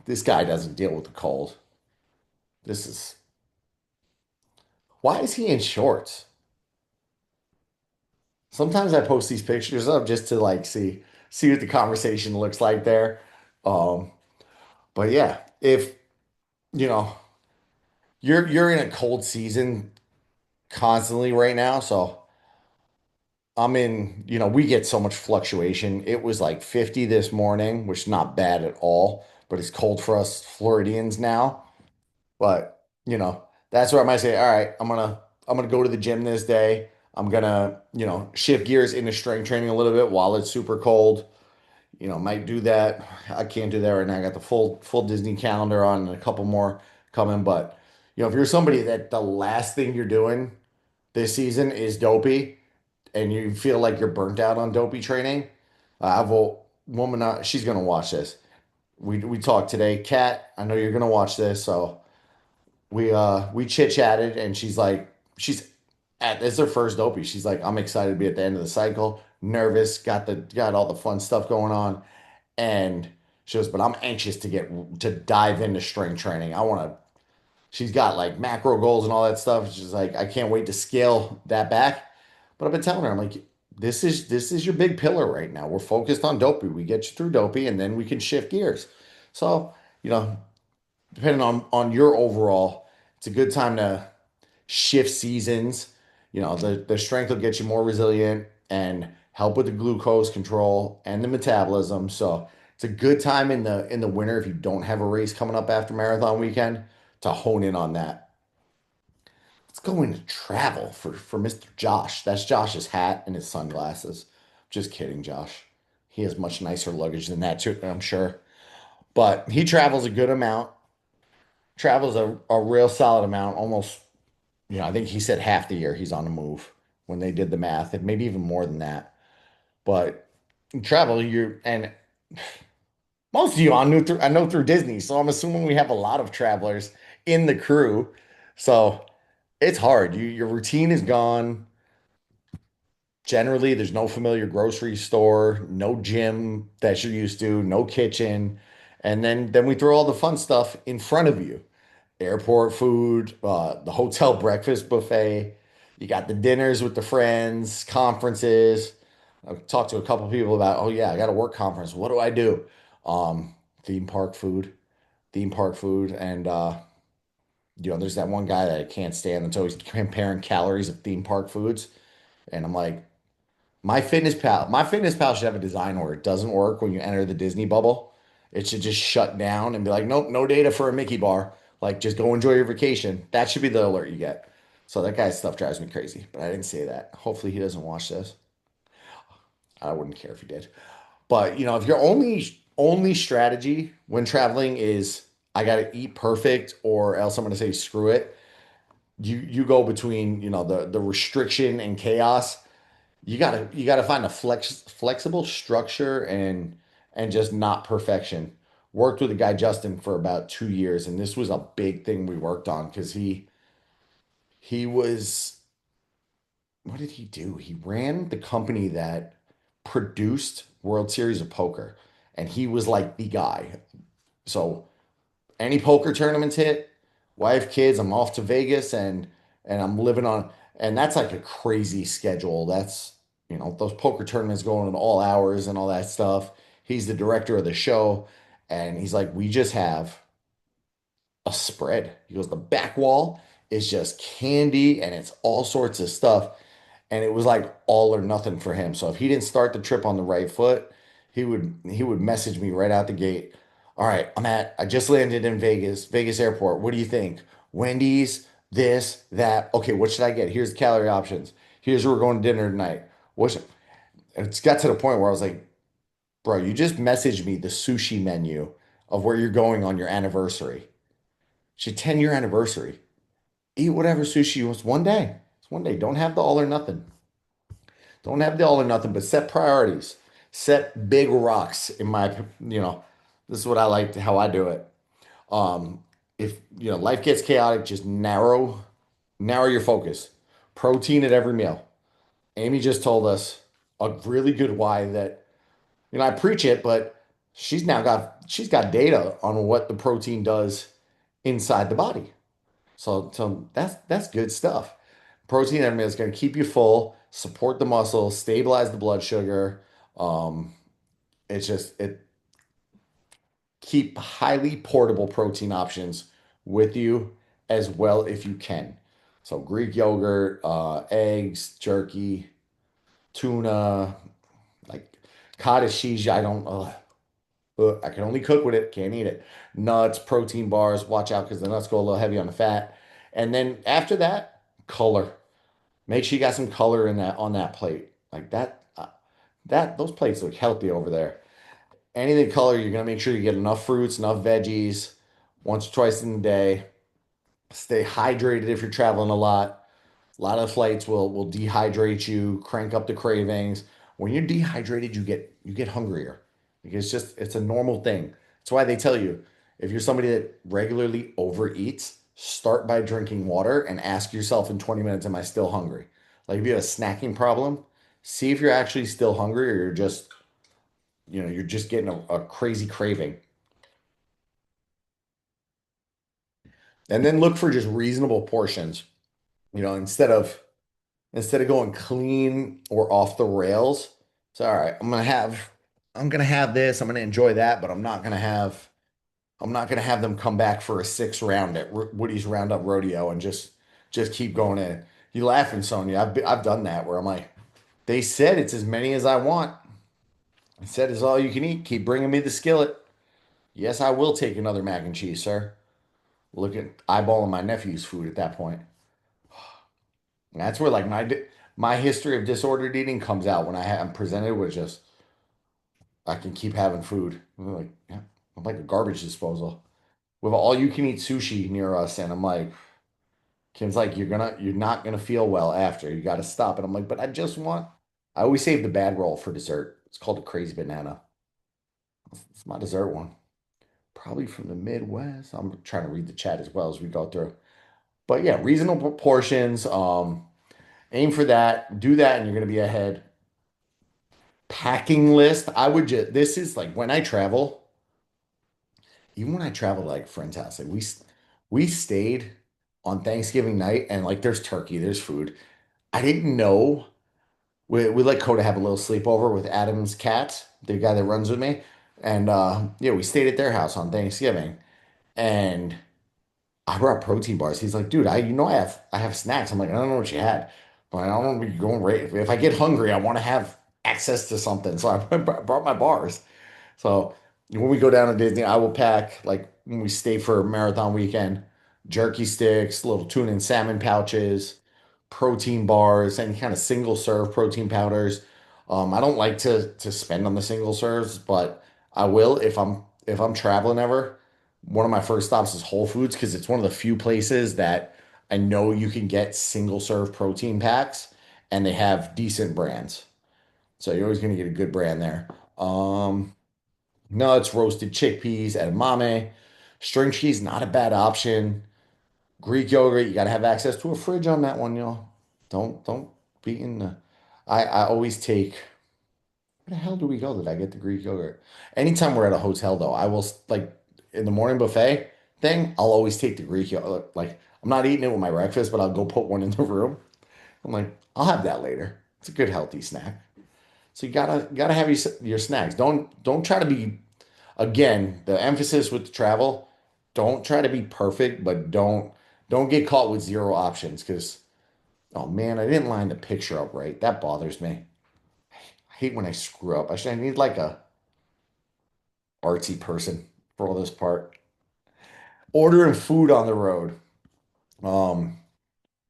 This guy doesn't deal with the cold. This is why is he in shorts? Sometimes I post these pictures up just to like see what the conversation looks like there. Um, but yeah, if you know you're in a cold season constantly right now, so we get so much fluctuation. It was like 50 this morning, which is not bad at all, but it's cold for us Floridians now. But, that's where I might say, all right, I'm gonna go to the gym this day. I'm gonna, shift gears into strength training a little bit while it's super cold. Might do that. I can't do that right now. I got the full Disney calendar on and a couple more coming. But, if you're somebody that the last thing you're doing this season is dopey and you feel like you're burnt out on dopey training, I have a woman, she's gonna watch this. We talked today. Kat, I know you're gonna watch this, so we chit chatted and she's like, it's her first dopey. She's like, I'm excited to be at the end of the cycle. nervous, got all the fun stuff going on. And she goes, but I'm anxious to dive into strength training. I want to, she's got like macro goals and all that stuff. She's like, I can't wait to scale that back. But I've been telling her, I'm like, this is your big pillar right now. We're focused on dopey. We get you through dopey and then we can shift gears. So, you know, depending on your overall, it's a good time to shift seasons. You know, the strength will get you more resilient and help with the glucose control and the metabolism. So it's a good time in the winter if you don't have a race coming up after marathon weekend to hone in on that. Let's go into travel for Mr. Josh. That's Josh's hat and his sunglasses. Just kidding, Josh. He has much nicer luggage than that too, I'm sure. But he travels a good amount, travels a real solid amount, almost, I think he said half the year he's on the move when they did the math, and maybe even more than that. But travel, and most of you I know through Disney, so I'm assuming we have a lot of travelers in the crew. So it's hard. Your routine is gone. Generally, there's no familiar grocery store, no gym that you're used to, no kitchen. And then we throw all the fun stuff in front of you. Airport food, the hotel breakfast buffet. You got the dinners with the friends, conferences. I've talked to a couple people about, oh yeah, I got a work conference. What do I do? Um, theme park food, theme park food. And there's that one guy that I can't stand until he's comparing calories of theme park foods. And I'm like, my fitness pal should have a design where it doesn't work when you enter the Disney bubble. It should just shut down and be like, nope, no data for a Mickey bar. Like, just go enjoy your vacation. That should be the alert you get. So that guy's stuff drives me crazy, but I didn't say that. Hopefully he doesn't watch this. I wouldn't care if he did. But if your only strategy when traveling is I gotta eat perfect or else I'm gonna say screw it, you go between the restriction and chaos. You gotta find a flexible structure and just not perfection. Worked with a guy Justin for about 2 years, and this was a big thing we worked on because he was what did he do? He ran the company that produced World Series of Poker, and he was like the guy. So any poker tournaments hit, wife, kids, I'm off to Vegas and I'm living on and that's like a crazy schedule. That's those poker tournaments going at all hours and all that stuff. He's the director of the show and he's like, we just have a spread. He goes, the back wall is just candy and it's all sorts of stuff. And it was like all or nothing for him. So if he didn't start the trip on the right foot, he would message me right out the gate. All right, I just landed in Vegas airport. What do you think? Wendy's, this, that. Okay, what should I get? Here's the calorie options. Here's where we're going to dinner tonight. It's got to the point where I was like, bro, you just messaged me the sushi menu of where you're going on your anniversary. It's your 10-year anniversary. Eat whatever sushi you want. It's one day. It's one day. Don't have the all or nothing. Don't have the all or nothing, but set priorities. Set big rocks in this is what I like how I do it. Um, if life gets chaotic, just narrow your focus. Protein at every meal. Amy just told us a really good why that I preach it, but she's got data on what the protein does inside the body. So that's good stuff. Protein every meal is going to keep you full, support the muscle, stabilize the blood sugar. Um, it keep highly portable protein options with you as well if you can. So Greek yogurt, eggs, jerky, tuna, like cottage cheese. I don't. I can only cook with it. Can't eat it. Nuts, protein bars. Watch out because the nuts go a little heavy on the fat. And then after that, color. Make sure you got some color in that on that plate. Like that. Those plates look healthy over there. Anything color, you're gonna make sure you get enough fruits, enough veggies, once or twice in the day. Stay hydrated if you're traveling a lot. A lot of flights will dehydrate you, crank up the cravings. When you're dehydrated, you get hungrier. It's a normal thing. That's why they tell you if you're somebody that regularly overeats, start by drinking water and ask yourself in 20 minutes, am I still hungry? Like if you have a snacking problem, See if you're actually still hungry or you're just, you're just getting a crazy craving. And then look for just reasonable portions. Instead of going clean or off the rails. So all right, I'm gonna have this, I'm gonna enjoy that, but I'm not gonna have them come back for a six round at Woody's Roundup Rodeo and just keep going in. You laughing, Sonya? I've done that where I'm like, they said it's as many as I want. It said it's all you can eat. Keep bringing me the skillet. Yes, I will take another mac and cheese, sir. Look at eyeballing my nephew's food at that point. And that's where like my history of disordered eating comes out when I'm presented with just I can keep having food. I'm like, yeah, I'm like a garbage disposal. We have all you can eat sushi near us, and I'm like, Kim's like, you're not gonna feel well after. You gotta stop. And I'm like, but I always save the bad roll for dessert. It's called a crazy banana. It's my dessert one. Probably from the Midwest. I'm trying to read the chat as well as we go through. But yeah, reasonable portions. Aim for that. Do that, and you're gonna be ahead. Packing list. This is like when I travel, even when I travel to like a friend's house, like we stayed on Thanksgiving night and like there's turkey, there's food. I didn't know we let Coda have a little sleepover with Adam's cat, the guy that runs with me. And yeah, we stayed at their house on Thanksgiving and I brought protein bars. He's like, dude, I have snacks. I'm like, I don't know what you had. But I don't want to be going right. If I get hungry, I want to have access to something. So I brought my bars. So when we go down to Disney, I will pack like when we stay for a marathon weekend, jerky sticks, little tuna and salmon pouches, protein bars, any kind of single serve protein powders. I don't like to spend on the single serves, but I will if I'm traveling ever. One of my first stops is Whole Foods because it's one of the few places that I know you can get single serve protein packs and they have decent brands. So you're always going to get a good brand there. Nuts, roasted chickpeas, edamame. String cheese, not a bad option. Greek yogurt, you gotta have access to a fridge on that one, y'all. Don't be in the. I always take. Where the hell do we go that I get the Greek yogurt? Anytime we're at a hotel, though, I will like in the morning buffet thing. I'll always take the Greek yogurt. Like I'm not eating it with my breakfast, but I'll go put one in the room. I'm like, I'll have that later. It's a good healthy snack. So you gotta have your snacks. Don't try to be again, the emphasis with the travel, don't try to be perfect, but don't get caught with zero options because oh man, I didn't line the picture up right. That bothers me. I hate when I screw up. I need like a artsy person for all this part. Ordering food on the road. Um,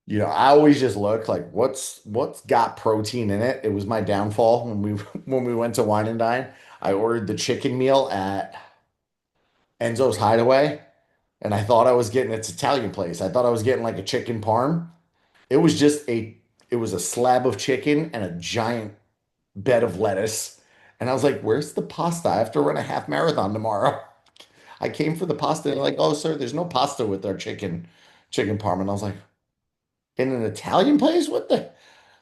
I always just look like what's got protein in it. It was my downfall when we when we went to Wine and Dine. I ordered the chicken meal at Enzo's Hideaway. And I thought I was getting its Italian place. I thought I was getting like a chicken parm. It was just it was a slab of chicken and a giant bed of lettuce. And I was like, where's the pasta? I have to run a half marathon tomorrow. I came for the pasta. And they're like, oh, sir, there's no pasta with our chicken parm. And I was like, in an Italian place? What the?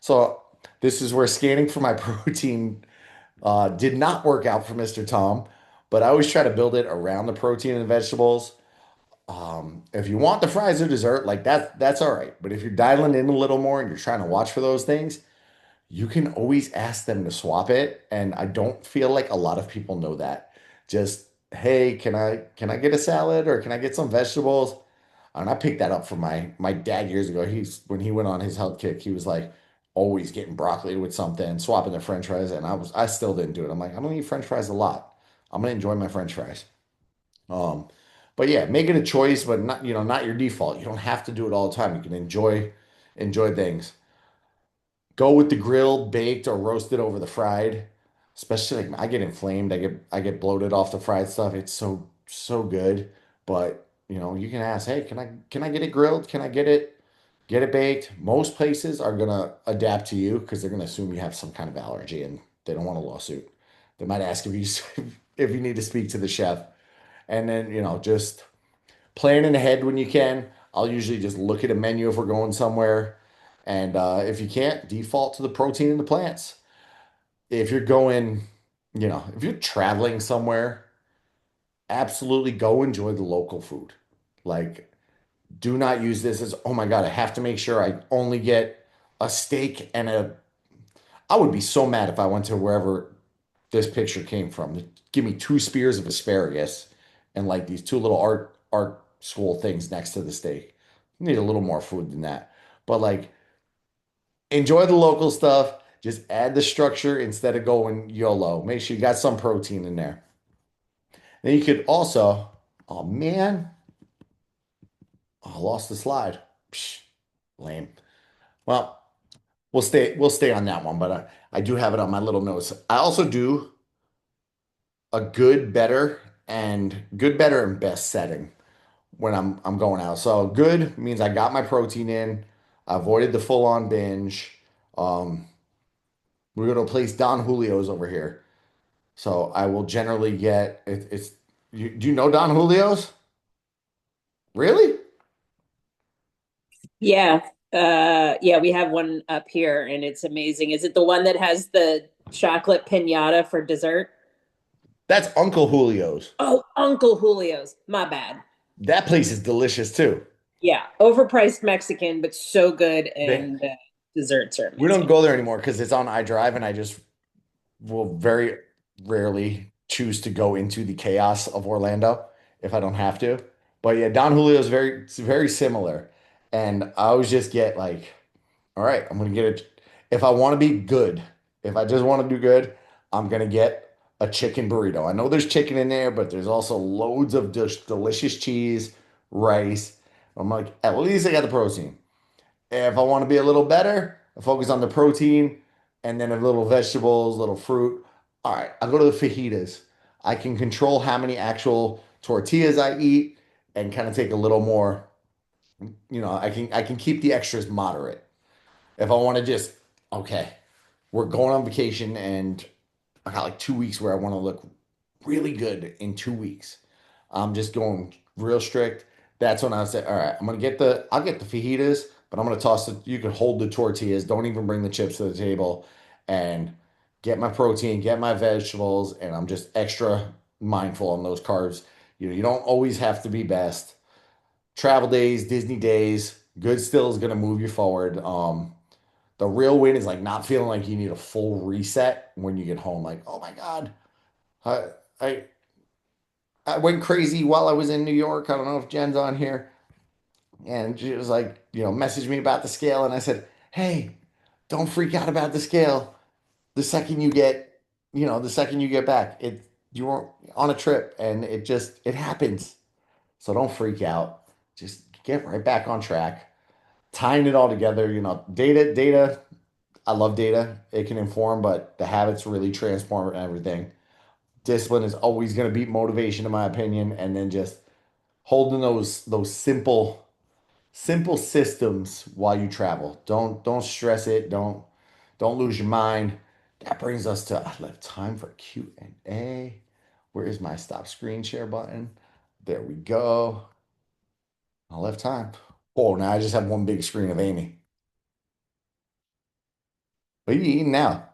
So this is where scanning for my protein did not work out for Mr. Tom. But I always try to build it around the protein and vegetables. If you want the fries or dessert, like that's all right. But if you're dialing in a little more and you're trying to watch for those things, you can always ask them to swap it. And I don't feel like a lot of people know that. Just, hey, can I get a salad or can I get some vegetables? And I picked that up from my dad years ago. He's when he went on his health kick, he was like always getting broccoli with something, swapping the French fries, and I still didn't do it. I'm like, I'm gonna eat French fries a lot. I'm gonna enjoy my French fries. Um, but yeah, make it a choice, but not your default. You don't have to do it all the time. You can enjoy things. Go with the grilled, baked, or roasted over the fried. Especially like I get inflamed. I get bloated off the fried stuff. It's so good. But you can ask, hey, can I get it grilled? Can I get it baked? Most places are gonna adapt to you because they're gonna assume you have some kind of allergy and they don't want a lawsuit. They might ask if you if you need to speak to the chef. And then, just planning ahead when you can. I'll usually just look at a menu if we're going somewhere. And if you can't, default to the protein in the plants. if you're going, if you're traveling somewhere, absolutely go enjoy the local food. Like, do not use this as, oh my God, I have to make sure I only get a steak and a. I would be so mad if I went to wherever this picture came from. Give me two spears of asparagus and like these two little art school things next to the steak. You need a little more food than that. But like enjoy the local stuff. Just add the structure instead of going YOLO. Make sure you got some protein in there. Then you could also, oh man, oh, I lost the slide. Psh, lame. Well, we'll stay on that one, but I do have it on my little notes. I also do a good, better, and best setting when I'm going out. So good means I got my protein in, I avoided the full-on binge. Um, we're going to place Don Julio's over here. So I will generally get do you know Don Julio's? Really? Yeah. Yeah, we have one up here and it's amazing. Is it the one that has the chocolate piñata for dessert? That's Uncle Julio's. Oh, Uncle Julio's. My bad. That place is delicious too. Yeah, overpriced Mexican, but so good, They, and the desserts are we don't amazing. go there anymore because it's on iDrive, and I just will very rarely choose to go into the chaos of Orlando if I don't have to. But yeah, Don Julio is it's very similar. And I always just get like, all right, I'm gonna get it. If I want to be good, if I just want to do good, I'm gonna get a chicken burrito. I know there's chicken in there, but there's also loads of just delicious cheese, rice. I'm like, at least I got the protein. If I want to be a little better, I focus on the protein and then a little vegetables, little fruit. All right, I go to the fajitas. I can control how many actual tortillas I eat and kind of take a little more, I can keep the extras moderate. If I want to just, okay, we're going on vacation and I got like 2 weeks where I want to look really good in 2 weeks. I'm just going real strict. That's when I say, all right, I'll get the fajitas, but I'm gonna toss it. You can hold the tortillas. Don't even bring the chips to the table, and get my protein, get my vegetables, and I'm just extra mindful on those carbs. You don't always have to be best. Travel days, Disney days, good still is gonna move you forward. The real win is like not feeling like you need a full reset when you get home. Like, oh my God, I I I went crazy while I was in New York. I don't know if Jen's on here. And she was like, messaged me about the scale. And I said, hey, don't freak out about the scale. The second you get, the second you get back, you were on a trip and it happens. So don't freak out. Just get right back on track. Tying it all together, data. I love data. It can inform, but the habits really transform everything. Discipline is always going to beat motivation, in my opinion. And then just holding those simple systems while you travel. Don't stress it. Don't lose your mind. That brings us to I left time for Q&A. Where is my stop screen share button? There we go. I left time. Oh, now I just have one big screen of Amy. What are you eating now?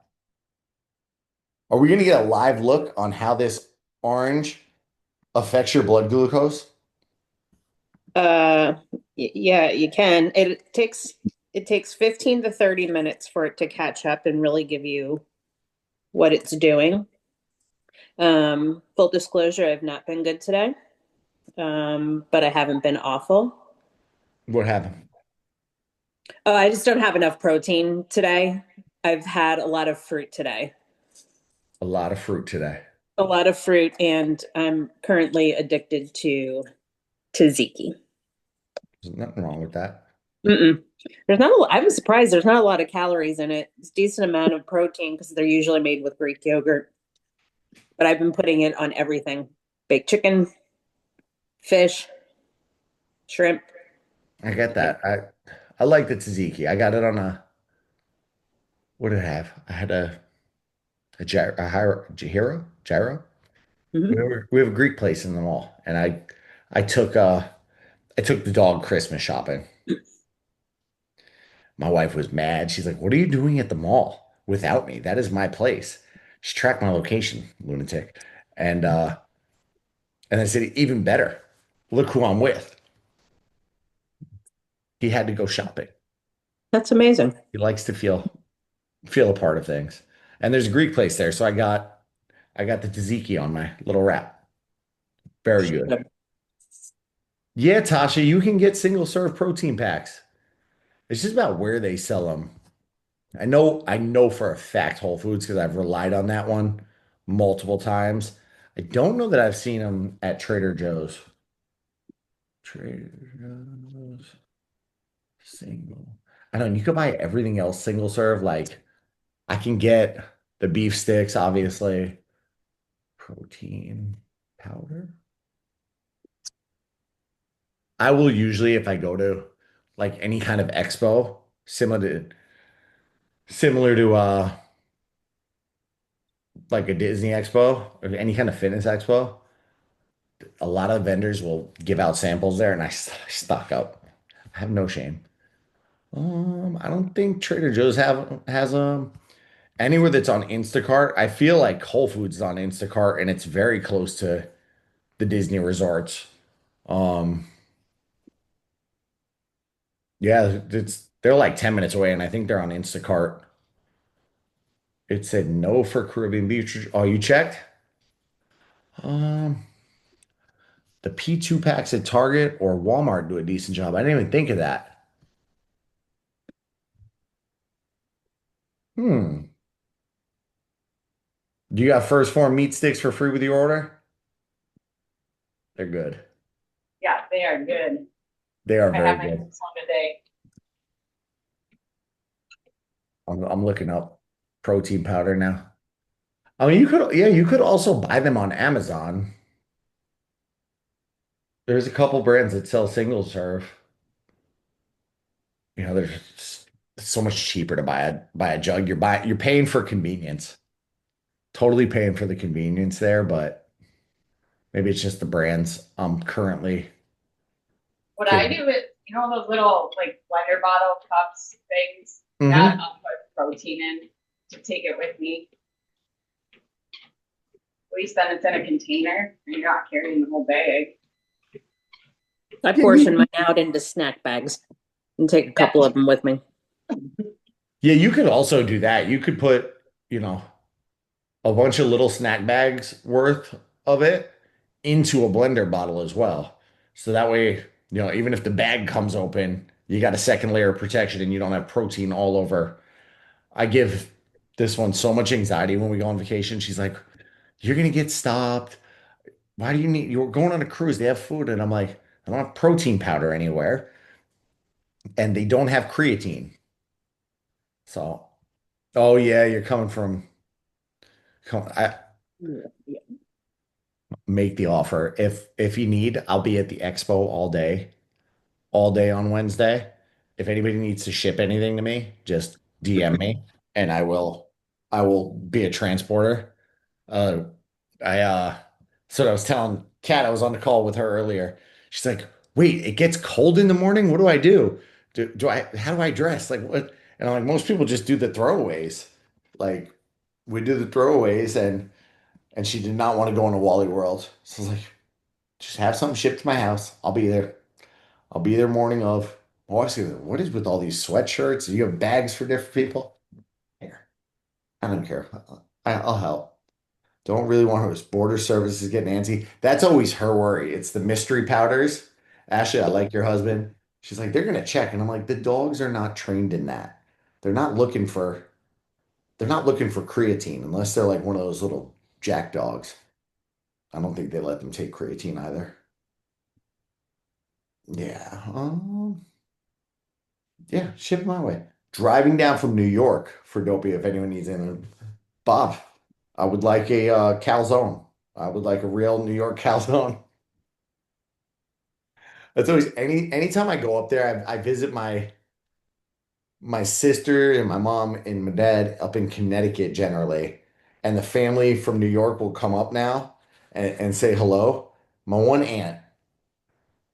Are we gonna get a live look on how this orange affects your blood glucose? Uh, yeah, you can. It takes 15 to 30 minutes for it to catch up and really give you what it's doing. Full disclosure, I've not been good today. But I haven't been awful. What happened? Oh, I just don't have enough protein today. I've had a lot of fruit today. A lot of fruit today. A lot of fruit, and I'm currently addicted to tzatziki. There's nothing wrong with that. Mm-mm. There's not a, I'm surprised there's not a lot of calories in it. It's a decent amount of protein because they're usually made with Greek yogurt. But I've been putting it on everything: baked chicken, fish, shrimp. I get that. I like the tzatziki. I got it on a what did I have? I had gyro. Mhm. We have a Greek place in the mall, and I took I took the dog Christmas shopping. My wife was mad. She's like, "What are you doing at the mall without me. That is my place. Just track my location, lunatic. And I said, even better, look who I'm with. He had to go shopping. That's amazing. He likes to feel a part of things. And there's a Greek place there, so I got the tzatziki on my little wrap. Very good. Yeah, Tasha, you can get single serve protein packs. It's just about where they sell them. I know for a fact Whole Foods because I've relied on that one multiple times. I don't know that I've seen them at Trader Joe's. Trader Joe's single. I know you could buy everything else single serve. Like I can get the beef sticks, obviously, protein powder. I will usually, if I go to like any kind of expo, similar to like a Disney expo or any kind of fitness expo, a lot of vendors will give out samples there and I stock up. I have no shame. I don't think Trader Joe's has anywhere that's on Instacart. I feel like Whole Foods is on Instacart and it's very close to the Disney resorts. Um, yeah, they're like 10 minutes away and I think they're on Instacart. It said no for Caribbean Beach. Oh, you checked? Um, the P2 packs at Target or Walmart do a decent job. I didn't even think of that. Hmm. Do you got first form meat sticks for free with your order? They're good. Yeah, they are good. They are I very have my good. first one today. I'm looking up protein powder now. I mean, you could also buy them on Amazon. There's a couple brands that sell single serve. There's it's so much cheaper to buy a jug. You're paying for convenience. Totally paying for the convenience there, but maybe it's just the brands I'm currently What I getting. do is, those little like blender bottle cups things, that Hmm. I'll put protein in to take it with me. At least then it's in a container and you're not carrying the whole bag. I Yeah, portion mine out into snack bags and take a Yeah. couple of them with me. yeah, you could also do that. You could put, you know, a bunch of little snack bags worth of it into a blender bottle as well. So that way, even if the bag comes open, you got a second layer of protection and you don't have protein all over. I give this one so much anxiety when we go on vacation. She's like, "You're gonna get stopped. Why do you need, you're going on a cruise, they have food." And I'm like, "I don't have protein powder anywhere, and they don't have creatine." So, oh yeah, you're coming from, I make the offer. If you need, I'll be at the expo all day on Wednesday. If anybody needs to ship anything to me, just DM me and I will be a transporter. Uh so I was telling Kat, I was on the call with her earlier. She's like, "Wait, it gets cold in the morning. What do I do? How do I dress? Like what?" And I'm like, "Most people just do the throwaways. Like we do the throwaways." And she did not want to go into Wally World. So I was like, "Just have something shipped to my house. I'll be there. I'll be there morning of." Oh, I see. What is with all these sweatshirts? Do you have bags for different people? Here, I don't care. I'll help. Don't really want her border services getting antsy. That's always her worry. It's the mystery powders. Ashley, I like your husband. She's like, they're gonna check. And I'm like, the dogs are not trained in that. They're not looking for they're not looking for creatine unless they're like one of those little jack dogs. I don't think they let them take creatine either. Yeah. Yeah, ship it my way. Driving down from New York for Dopey if anyone needs anything. Bob, I would like a calzone. I would like a real New York calzone. That's always anytime I go up there, I visit my sister and my mom and my dad up in Connecticut generally, and the family from New York will come up now and say hello. My one aunt,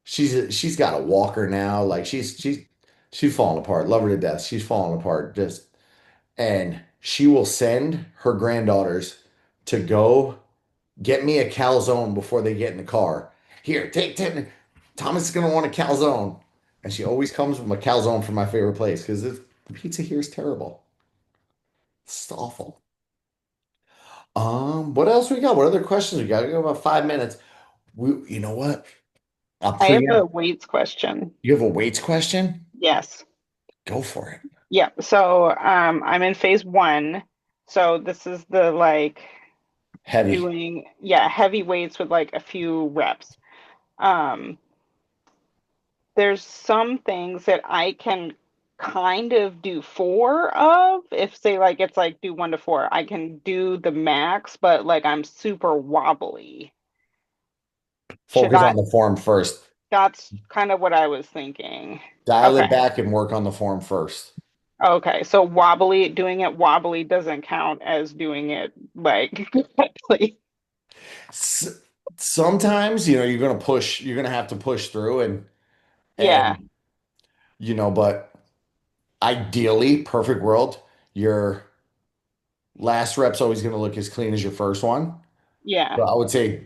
she's got a walker now, like she's falling apart. Love her to death. She's falling apart just and she will send her granddaughters to go get me a calzone before they get in the car. Here, take 10. Thomas is gonna want a calzone. And she always comes with a calzone from my favorite place because the pizza here is terrible. It's awful. What else we got? What other questions we got? We got about 5 minutes. You know what? I'll I have a preempt. weights question. You have a weights question? Yes. Go for it. Yeah. So I'm in phase one. So this is the like Heavy. doing, yeah, heavy weights with like a few reps. Um, there's some things that I can kind of do four of. If say like it's like do one to four, I can do the max, but like I'm super wobbly. Should Focus I? on the form first. That's kind of what I was thinking. Dial it Okay. back and work on the form first. Okay, so wobbly, doing it wobbly doesn't count as doing it like correctly. S- Sometimes, you're gonna push, you're gonna have to push through Yeah, and but ideally, perfect world, your last rep's always gonna look as clean as your first one. yeah. So I would say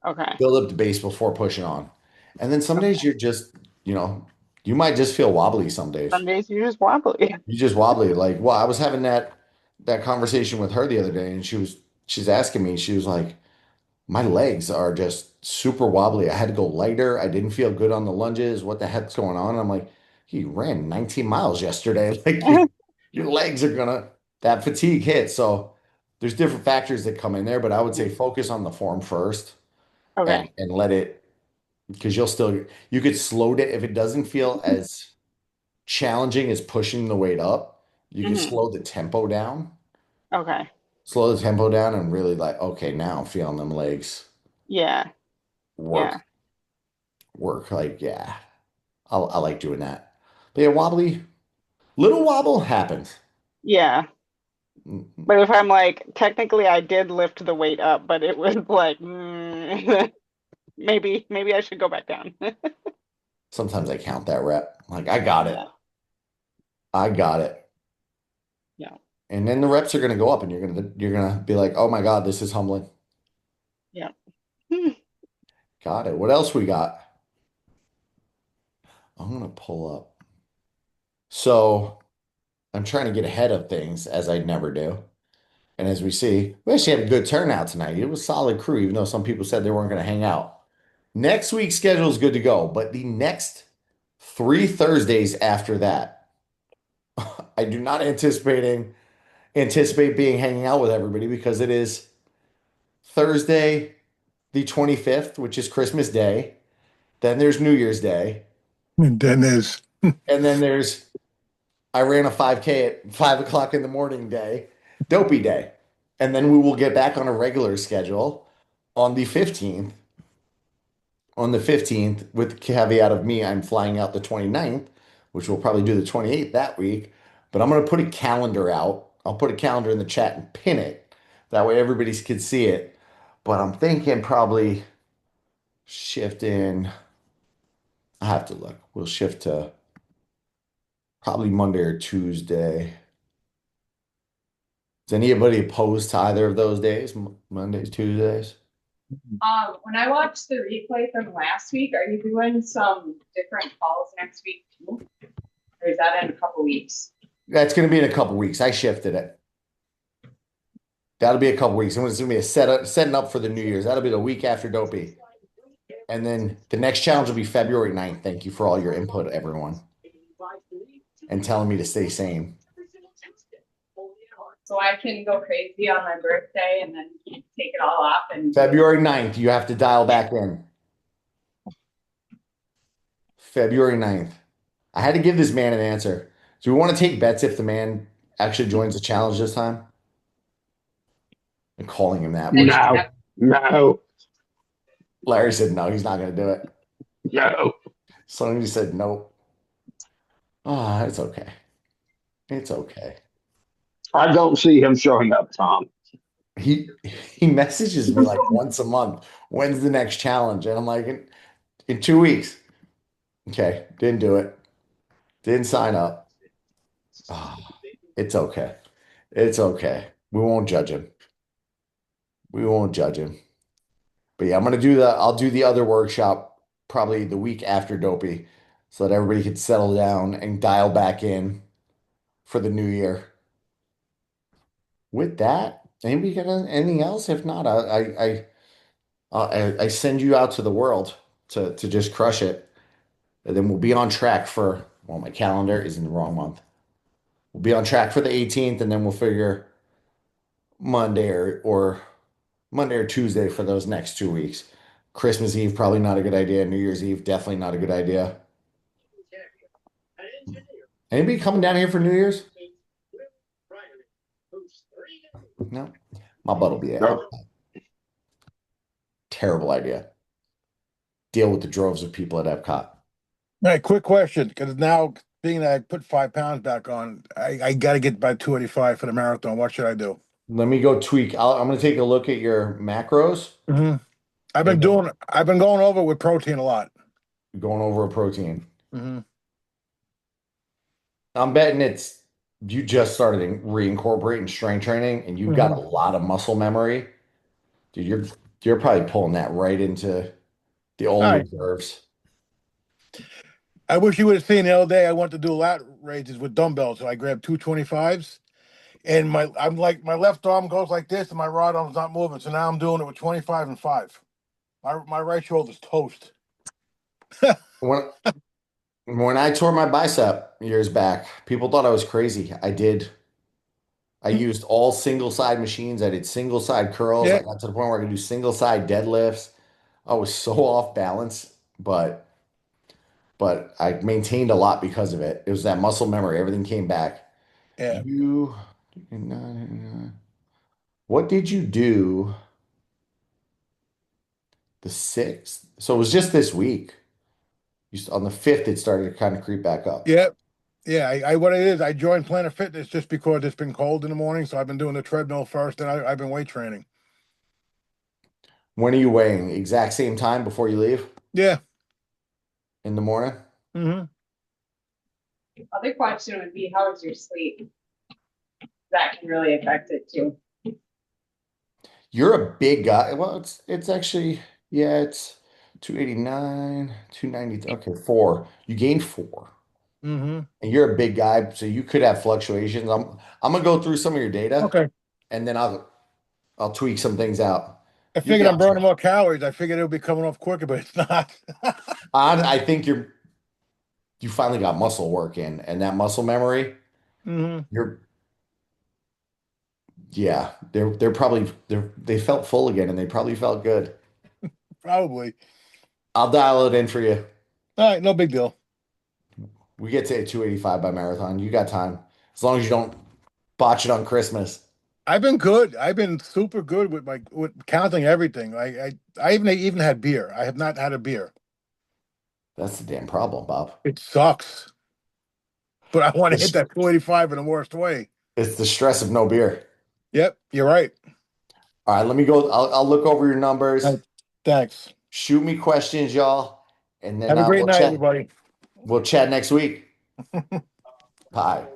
Okay, build up the base before pushing on. And then some days okay. you're just, you know, you might just feel wobbly some days. Some days you're just wobbly. You just wobbly. Like, well, I was having that conversation with her the other day, and she's asking me, she was like, my legs are just super wobbly. I had to go lighter. I didn't feel good on the lunges. What the heck's going on? I'm like, he ran 19 miles yesterday. Like your legs are gonna that fatigue hit. So there's different factors that come in there, but I would say focus on the form first Okay. and let it because you could slow it if it doesn't feel as challenging as pushing the weight up. You could Hmm. Okay. slow the tempo down and really like, okay, now I'm feeling them legs Yeah, work, yeah, work. Like, yeah, I like doing that. But yeah, little wobble happens. yeah. Mm, But if I'm like, technically I did lift the weight up, but it was like, maybe I should go back down. Sometimes I count that rep. Like, I got it. Yeah, I got it. yeah, And then the reps are gonna go up and you're gonna be like, oh my God, this is humbling. yeah. Got it. What else we got? I'm gonna pull up. So I'm trying to get ahead of things as I never do. And as we see, we actually had a good turnout tonight. It was a solid crew, even though some people said they weren't going to hang out. Next week's schedule is good to go, but the next 3 Thursdays after that, I do not anticipate being hanging out with everybody because it is Thursday, the 25th, which is Christmas Day. Then there's New Year's Day, And Dennis. and then there's I ran a 5K at 5 o'clock in the morning day, Dopey Day. And then we will get back on a regular schedule on the 15th. On the 15th, with the caveat of me, I'm flying out the 29th, which we'll probably do the 28th that week. But I'm going to put a calendar out. I'll put a calendar in the chat and pin it. That way everybody can see it. But I'm thinking probably shifting. I have to look. We'll shift to probably Monday or Tuesday. Is anybody opposed to either of those days? Mondays, Tuesdays? When I watched the replay from last week, are you doing some different calls next week too? Or is that in a couple weeks? That's going to be in a couple weeks. I shifted it. That'll be a couple weeks. And it's going to be setting up for the New Year's. That'll be the week after Dopey. And then the next challenge will be February 9th. Thank you for all your input, everyone, and telling me to stay sane. So I can go crazy on my birthday and then take it all off and February 9th, you have to dial back in. February 9th. I had to give this man an answer. Do we want to take bets if the man actually joins the challenge this time? I'm calling him that. then No, no, Larry said no, he's not going to do it. no. Sonny said nope. Ah, it's okay. It's okay. I don't see him showing up, Tom. He messages me like once a month. When's the next challenge? And I'm like, in 2 weeks. Okay, didn't do it. Didn't sign up. Ah. It's okay. It's okay. We won't judge him. We won't judge him. But yeah, I'll do the other workshop probably the week after Dopey so that everybody can settle down and dial back in for the new year. With that, anybody got anything else? If not, I send you out to the world to just crush it. And then we'll be on track for, well, my calendar is in the wrong month. We'll be on track for the 18th, and then we'll figure Monday or Monday or Tuesday for those next 2 weeks. Christmas Eve, probably not a good idea. New Year's Eve, definitely not a good idea. Anybody coming down here for New Year's? No, my butt will be out. Terrible idea. Deal with the droves of people at Epcot. Hey, quick question, because now being that I put 5 pounds back on, I got to get by 285 for the marathon. What should I do? Let me go tweak. I'm going to take a look at your macros Hmm. and then I've been going over with protein a lot. going over a protein. Hmm. I'm betting it's you just started reincorporating strength training and you've got a Hmm. lot of muscle memory. Dude, you're probably pulling that right into the old All right. reserves. I wish you would have seen the other day. I went to do lat raises with dumbbells, so I grabbed 225s, and my left arm goes like this, and my right arm's not moving. So now I'm doing it with 25 and 5. My right shoulder's toast. When when I tore my bicep years back, people thought I was crazy. I used all single side machines. I did single side curls. I Yeah, got to the point where I could do single side deadlifts. I was so off balance, but I maintained a lot because of it. It was that muscle memory. Everything came back. yeah, You, what did you do the 6th? So it was just this week. On the 5th, it started to kind of creep back up. yeah, yeah. I what it is, I joined Planet Fitness just because it's been cold in the morning, so I've been doing the treadmill first, and I've been weight training. When are you weighing? Exact same time before you leave Yeah. in the morning? Hmm. Other question would be, how is your sleep? That can really affect it too. You're a big guy. Well, it's actually, yeah, it's 289, 290. Okay, 4. You gained 4. Hmm. And you're a big guy, so you could have fluctuations. I'm gonna go through some of your data Okay. and then I'll tweak some things out. I You'll figured be I'm on burning track. more calories. I figured it would be coming off quicker, but it's not. I think you finally got muscle work in and that muscle memory, Hmm. you're yeah, they felt full again and they probably felt good. Probably. I'll dial it in for you. All right, no big deal. We get to 285 by marathon. You got time. As long as you don't botch it on Christmas. I've been good. I've been super good with counting everything. I even had beer. I have not had a beer. That's the damn problem, Bob. It sucks, but I want to hit It's, that 285 in the worst way. it's the stress of no beer. Yep, you're right. All right, let me go. I'll look over your All numbers. right, thanks. Shoot me questions, y'all, and then Have a great we'll night, chat. everybody. We'll chat next week. Bye.